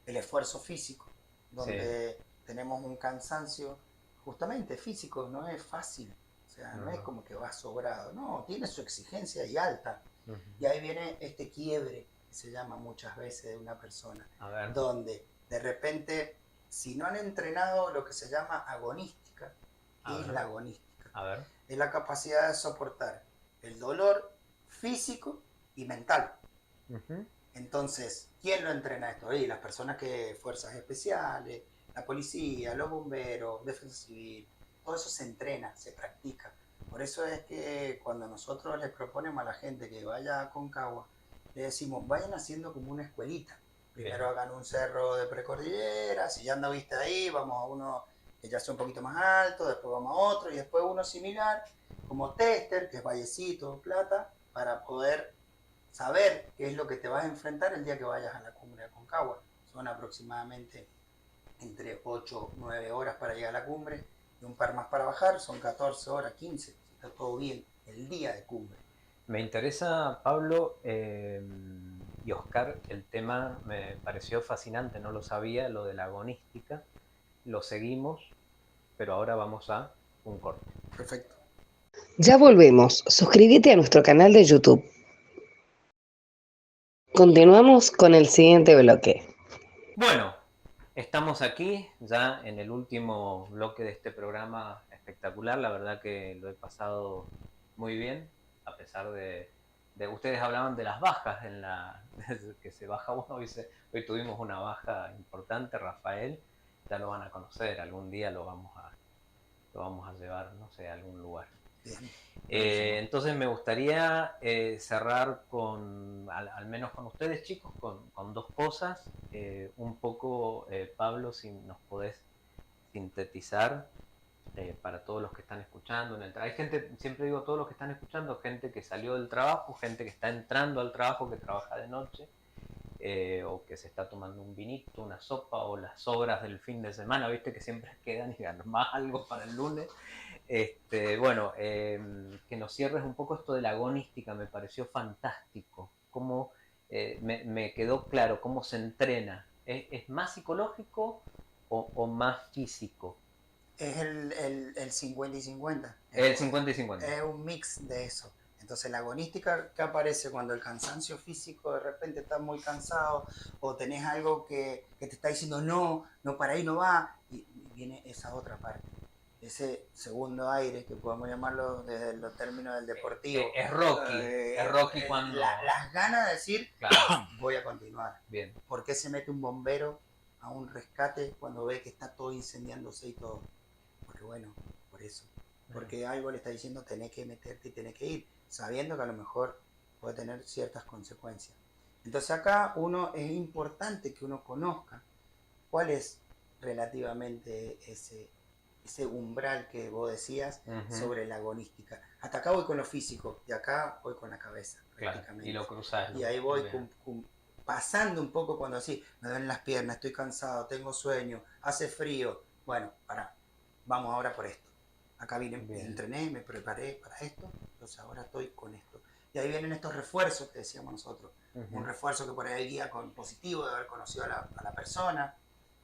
El esfuerzo físico, donde tenemos un cansancio justamente físico, no es fácil. sea, no es como que va sobrado, no, tiene su exigencia y alta. Y ahí viene este quiebre que se llama muchas veces de una persona, donde de repente, si no han entrenado lo que se llama agonística, ¿qué es la agonística? Es la capacidad de soportar el dolor físico y mental. Entonces, ¿quién lo entrena esto? Y las personas que, fuerzas especiales, la policía, los bomberos, defensa civil, todo eso se entrena, se practica. Por eso es que cuando nosotros les proponemos a la gente que vaya a Aconcagua, le decimos, vayan haciendo como una escuelita. Primero hagan un cerro de precordillera, si ya anduviste ahí, vamos a uno que ya sea un poquito más alto, después vamos a otro y después uno similar, como Tester, que es Vallecito, Plata, para poder saber qué es lo que te vas a enfrentar el día que vayas a la cumbre de Aconcagua. Son aproximadamente entre 8 o 9 horas para llegar a la cumbre y un par más para bajar, son 14 horas, 15, si está todo bien, el día de cumbre. Me interesa, Pablo y Oscar, el tema me pareció fascinante, no lo sabía, lo de la agonística, lo seguimos, pero ahora vamos a un corte. Perfecto. Ya volvemos, suscríbete a nuestro canal de YouTube. Continuamos con el siguiente bloque. Bueno, estamos aquí ya en el último bloque de este programa espectacular. La verdad que lo he pasado muy bien, a pesar de ustedes hablaban de las bajas en que se baja uno. Hoy tuvimos una baja importante, Rafael, ya lo van a conocer, algún día lo vamos a llevar, no sé, a algún lugar. Entonces me gustaría cerrar al menos con ustedes, chicos, con dos cosas. Un poco, Pablo, si nos podés sintetizar para todos los que están escuchando. Hay gente, siempre digo todos los que están escuchando, gente que salió del trabajo, gente que está entrando al trabajo, que trabaja de noche, o que se está tomando un vinito, una sopa, o las sobras del fin de semana, viste que siempre quedan y armás algo para el lunes. Bueno, que nos cierres un poco esto de la agonística, me pareció fantástico. Cómo me quedó claro cómo se entrena. ¿Es más psicológico o más físico? Es el 50 y 50. El 50 y 50. Es un mix de eso. Entonces la agonística que aparece cuando el cansancio físico de repente estás muy cansado o tenés algo que te está diciendo no, para ahí no va, y viene esa otra parte. Ese segundo aire, que podemos llamarlo desde los términos del deportivo. Es Rocky cuando... Las ganas de decir, claro, voy a continuar. Bien. ¿Por qué se mete un bombero a un rescate cuando ve que está todo incendiándose y todo? Porque bueno, por eso. Porque algo le está diciendo, tenés que meterte y tenés que ir, sabiendo que a lo mejor puede tener ciertas consecuencias. Entonces acá es importante que uno conozca cuál es relativamente ese umbral que vos decías sobre la agonística. Hasta acá voy con lo físico y acá voy con la cabeza, prácticamente. Claro, y lo cruzás. Y ahí voy pasando un poco cuando así, me duelen las piernas, estoy cansado, tengo sueño, hace frío. Bueno, vamos ahora por esto. Acá vine, entrené, me preparé para esto, entonces ahora estoy con esto. Y ahí vienen estos refuerzos que decíamos nosotros. Un refuerzo que por ahí guía con positivo de haber conocido a la persona.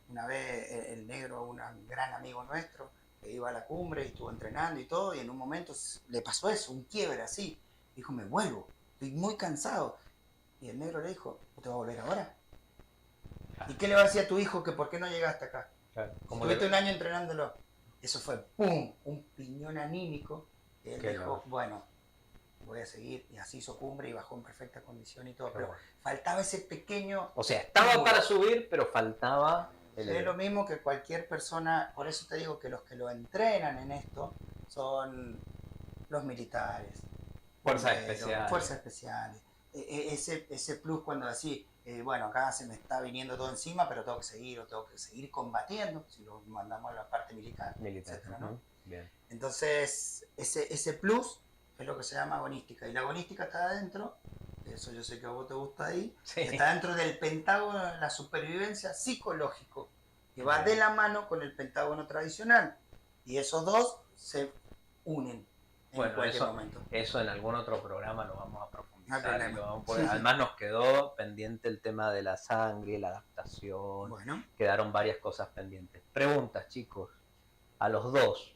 Una vez el negro, un gran amigo nuestro, que iba a la cumbre y estuvo entrenando y todo, y en un momento le pasó eso, un quiebre así. Dijo, me vuelvo, estoy muy cansado. Y el negro le dijo, ¿te vas a volver ahora? ¿Y qué le va a decir a tu hijo que por qué no llegaste acá? Claro, Estuviste un año entrenándolo. Eso fue, ¡pum!, un piñón anímico. Y él dijo, bueno, voy a seguir. Y así hizo cumbre y bajó en perfecta condición y todo. Pero faltaba ese pequeño... O sea, estaba para subir, pero faltaba... Es lo mismo que cualquier persona, por eso te digo que los que lo entrenan en esto son los militares. Fuerzas especiales. Fuerzas especiales. Ese plus cuando decís, bueno, acá se me está viniendo todo encima, pero tengo que seguir combatiendo, si lo mandamos a la parte militar, etcétera, ¿no? Bien. Entonces, ese plus es lo que se llama agonística. Y la agonística está adentro, eso yo sé que a vos te gusta ahí, está dentro del pentágono de la supervivencia psicológico, que va de la mano con el pentágono tradicional. Y esos dos se unen en cualquier momento. Eso en algún otro programa lo vamos a profundizar. Además nos quedó pendiente el tema de la sangre, la adaptación. Bueno. Quedaron varias cosas pendientes. Preguntas, chicos, a los dos,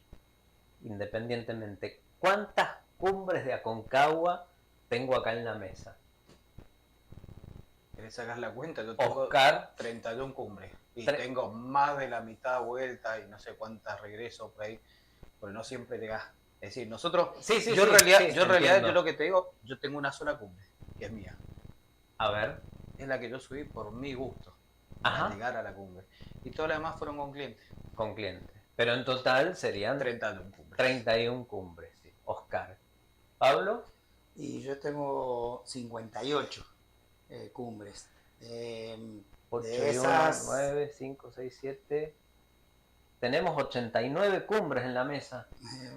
independientemente, ¿cuántas cumbres de Aconcagua tengo acá en la mesa? ¿Querés sacar la cuenta? Yo tengo Oscar, 31 cumbres. Y tengo más de la mitad vuelta y no sé cuántas regreso por ahí. Porque no siempre llegás. Es decir, nosotros... yo en realidad, yo lo que te digo, yo tengo una sola cumbre, que es mía. A ver. Es la que yo subí por mi gusto. Para llegar a la cumbre. Y todas las demás fueron con clientes. Con clientes. Pero en total serían 31 cumbres. 31 cumbres, sí. Oscar. ¿Pablo? Y yo tengo 58 cumbres. 8 de y 1, esas... 9, 5, 6, 7. Tenemos 89 cumbres en la mesa.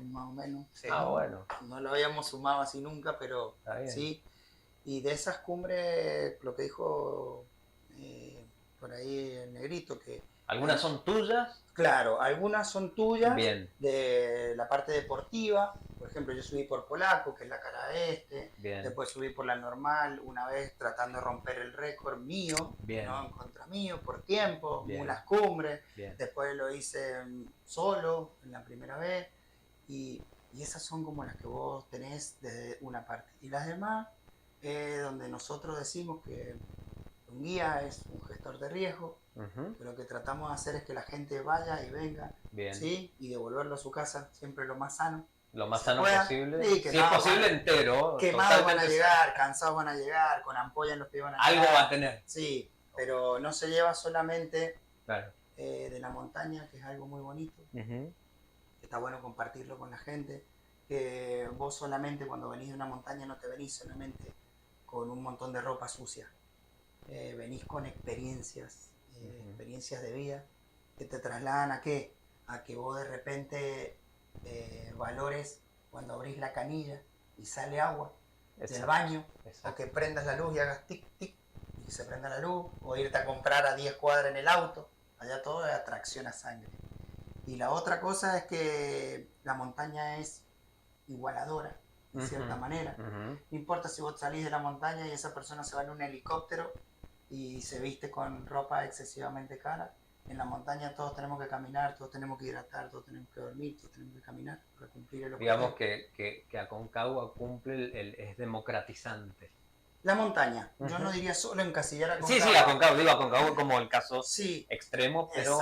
Más o menos. Sí. Bueno. No lo habíamos sumado así nunca, pero sí. Y de esas cumbres, lo que dijo por ahí el negrito, que... ¿Algunas son tuyas? Claro, algunas son tuyas. Bien. De la parte deportiva. Por ejemplo, yo subí por Polaco, que es la cara este. Bien. Después subí por la normal, una vez tratando de romper el récord mío, ¿no? En contra mío, por tiempo, unas cumbres. Bien. Después lo hice solo, en la primera vez. Y esas son como las que vos tenés desde una parte. Y las demás, donde nosotros decimos que un guía es un gestor de riesgo. Que lo que tratamos de hacer es que la gente vaya y venga, ¿sí? Y devolverlo a su casa siempre lo más sano. Lo más sano posible. Sí, que si es posible entero. Quemados van a llegar, cansados van a llegar, con ampolla en los pies van a llegar. Algo va a tener. Sí, pero no se lleva solamente de la montaña, que es algo muy bonito. Está bueno compartirlo con la gente. Que vos solamente cuando venís de una montaña no te venís solamente con un montón de ropa sucia. Venís con experiencias de vida que te trasladan ¿a qué? A que vos de repente valores cuando abrís la canilla y sale agua del baño, o que prendas la luz y hagas tic tic y que se prenda la luz, o irte a comprar a 10 cuadras en el auto. Allá todo es atracción a sangre. Y la otra cosa es que la montaña es igualadora de cierta manera. No importa si vos salís de la montaña y esa persona se va en un helicóptero y se viste con ropa excesivamente cara. En la montaña todos tenemos que caminar, todos tenemos que hidratar, todos tenemos que dormir, todos tenemos que caminar para cumplir el objetivo. Digamos que Aconcagua cumple, es democratizante. La montaña, yo no diría solo encasillar a Aconcagua. Sí, Aconcagua, digo Aconcagua como el caso extremo, pero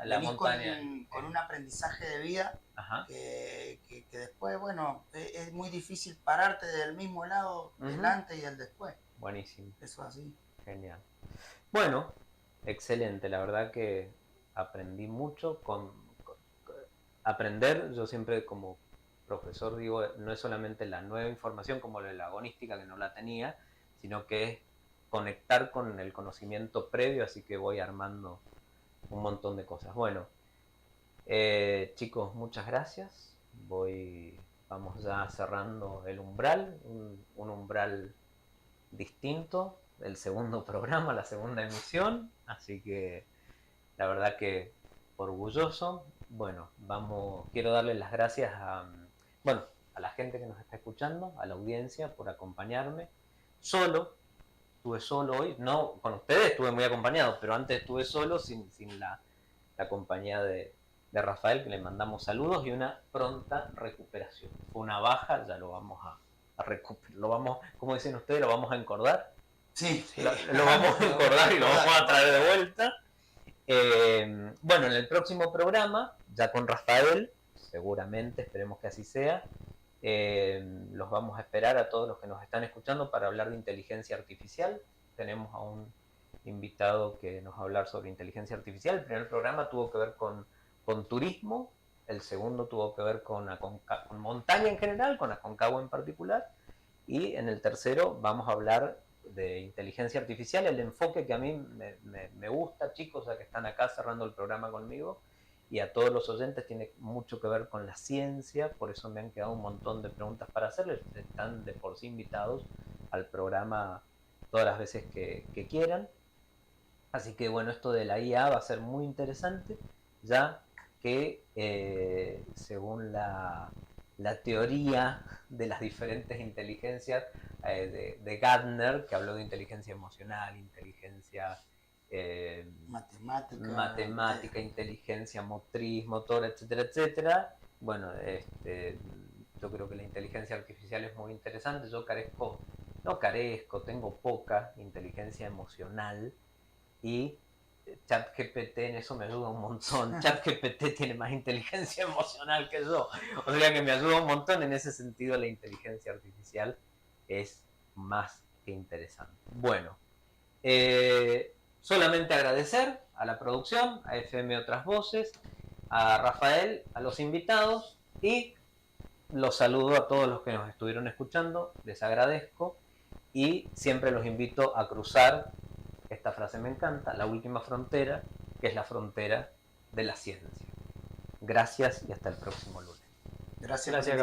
la montaña. Con un aprendizaje de vida que después, bueno, es muy difícil pararte del mismo lado, delante y del después. Buenísimo. Eso así. Genial. Bueno, excelente. La verdad que aprendí mucho. Aprender, yo siempre como profesor digo, no es solamente la nueva información como la agonística, que no la tenía, sino que es conectar con el conocimiento previo, así que voy armando un montón de cosas. Bueno, chicos, muchas gracias. Vamos ya cerrando el umbral, un umbral distinto, el segundo programa, la segunda emisión, así que la verdad que orgulloso. Bueno, quiero darle las gracias a la gente que nos está escuchando, a la audiencia por acompañarme. Estuve solo hoy, no, con ustedes estuve muy acompañado, pero antes estuve solo sin la compañía de Rafael, que le mandamos saludos y una pronta recuperación. Fue una baja, ya lo vamos a recuperar, como dicen ustedes, lo vamos a encordar. Sí. Lo vamos a encordar y lo vamos a traer de vuelta. Bueno, en el próximo programa, ya con Rafael, seguramente, esperemos que así sea, los vamos a esperar a todos los que nos están escuchando para hablar de inteligencia artificial. Tenemos a un invitado que nos va a hablar sobre inteligencia artificial. El primer programa tuvo que ver con turismo, el segundo tuvo que ver con montaña en general, con Aconcagua en particular, y en el tercero vamos a hablar de inteligencia artificial, el enfoque que a mí me gusta, chicos, ya que están acá cerrando el programa conmigo, y a todos los oyentes, tiene mucho que ver con la ciencia, por eso me han quedado un montón de preguntas para hacerles. Están de por sí invitados al programa todas las veces que quieran. Así que bueno, esto de la IA va a ser muy interesante, ya que según la teoría de las diferentes inteligencias de Gardner, que habló de inteligencia emocional, inteligencia matemática, inteligencia motriz, motora, etcétera, etcétera. Bueno, Yo creo que la inteligencia artificial es muy interesante. Yo tengo poca inteligencia emocional y ChatGPT en eso me ayuda un montón. ChatGPT tiene más inteligencia emocional que yo. O sea que me ayuda un montón. En ese sentido, la inteligencia artificial es más que interesante. Bueno, solamente agradecer a la producción, a FM Otras Voces, a Rafael, a los invitados y los saludo a todos los que nos estuvieron escuchando. Les agradezco y siempre los invito a cruzar. Esta frase me encanta, la última frontera, que es la frontera de la ciencia. Gracias y hasta el próximo lunes. Gracias. Gracias,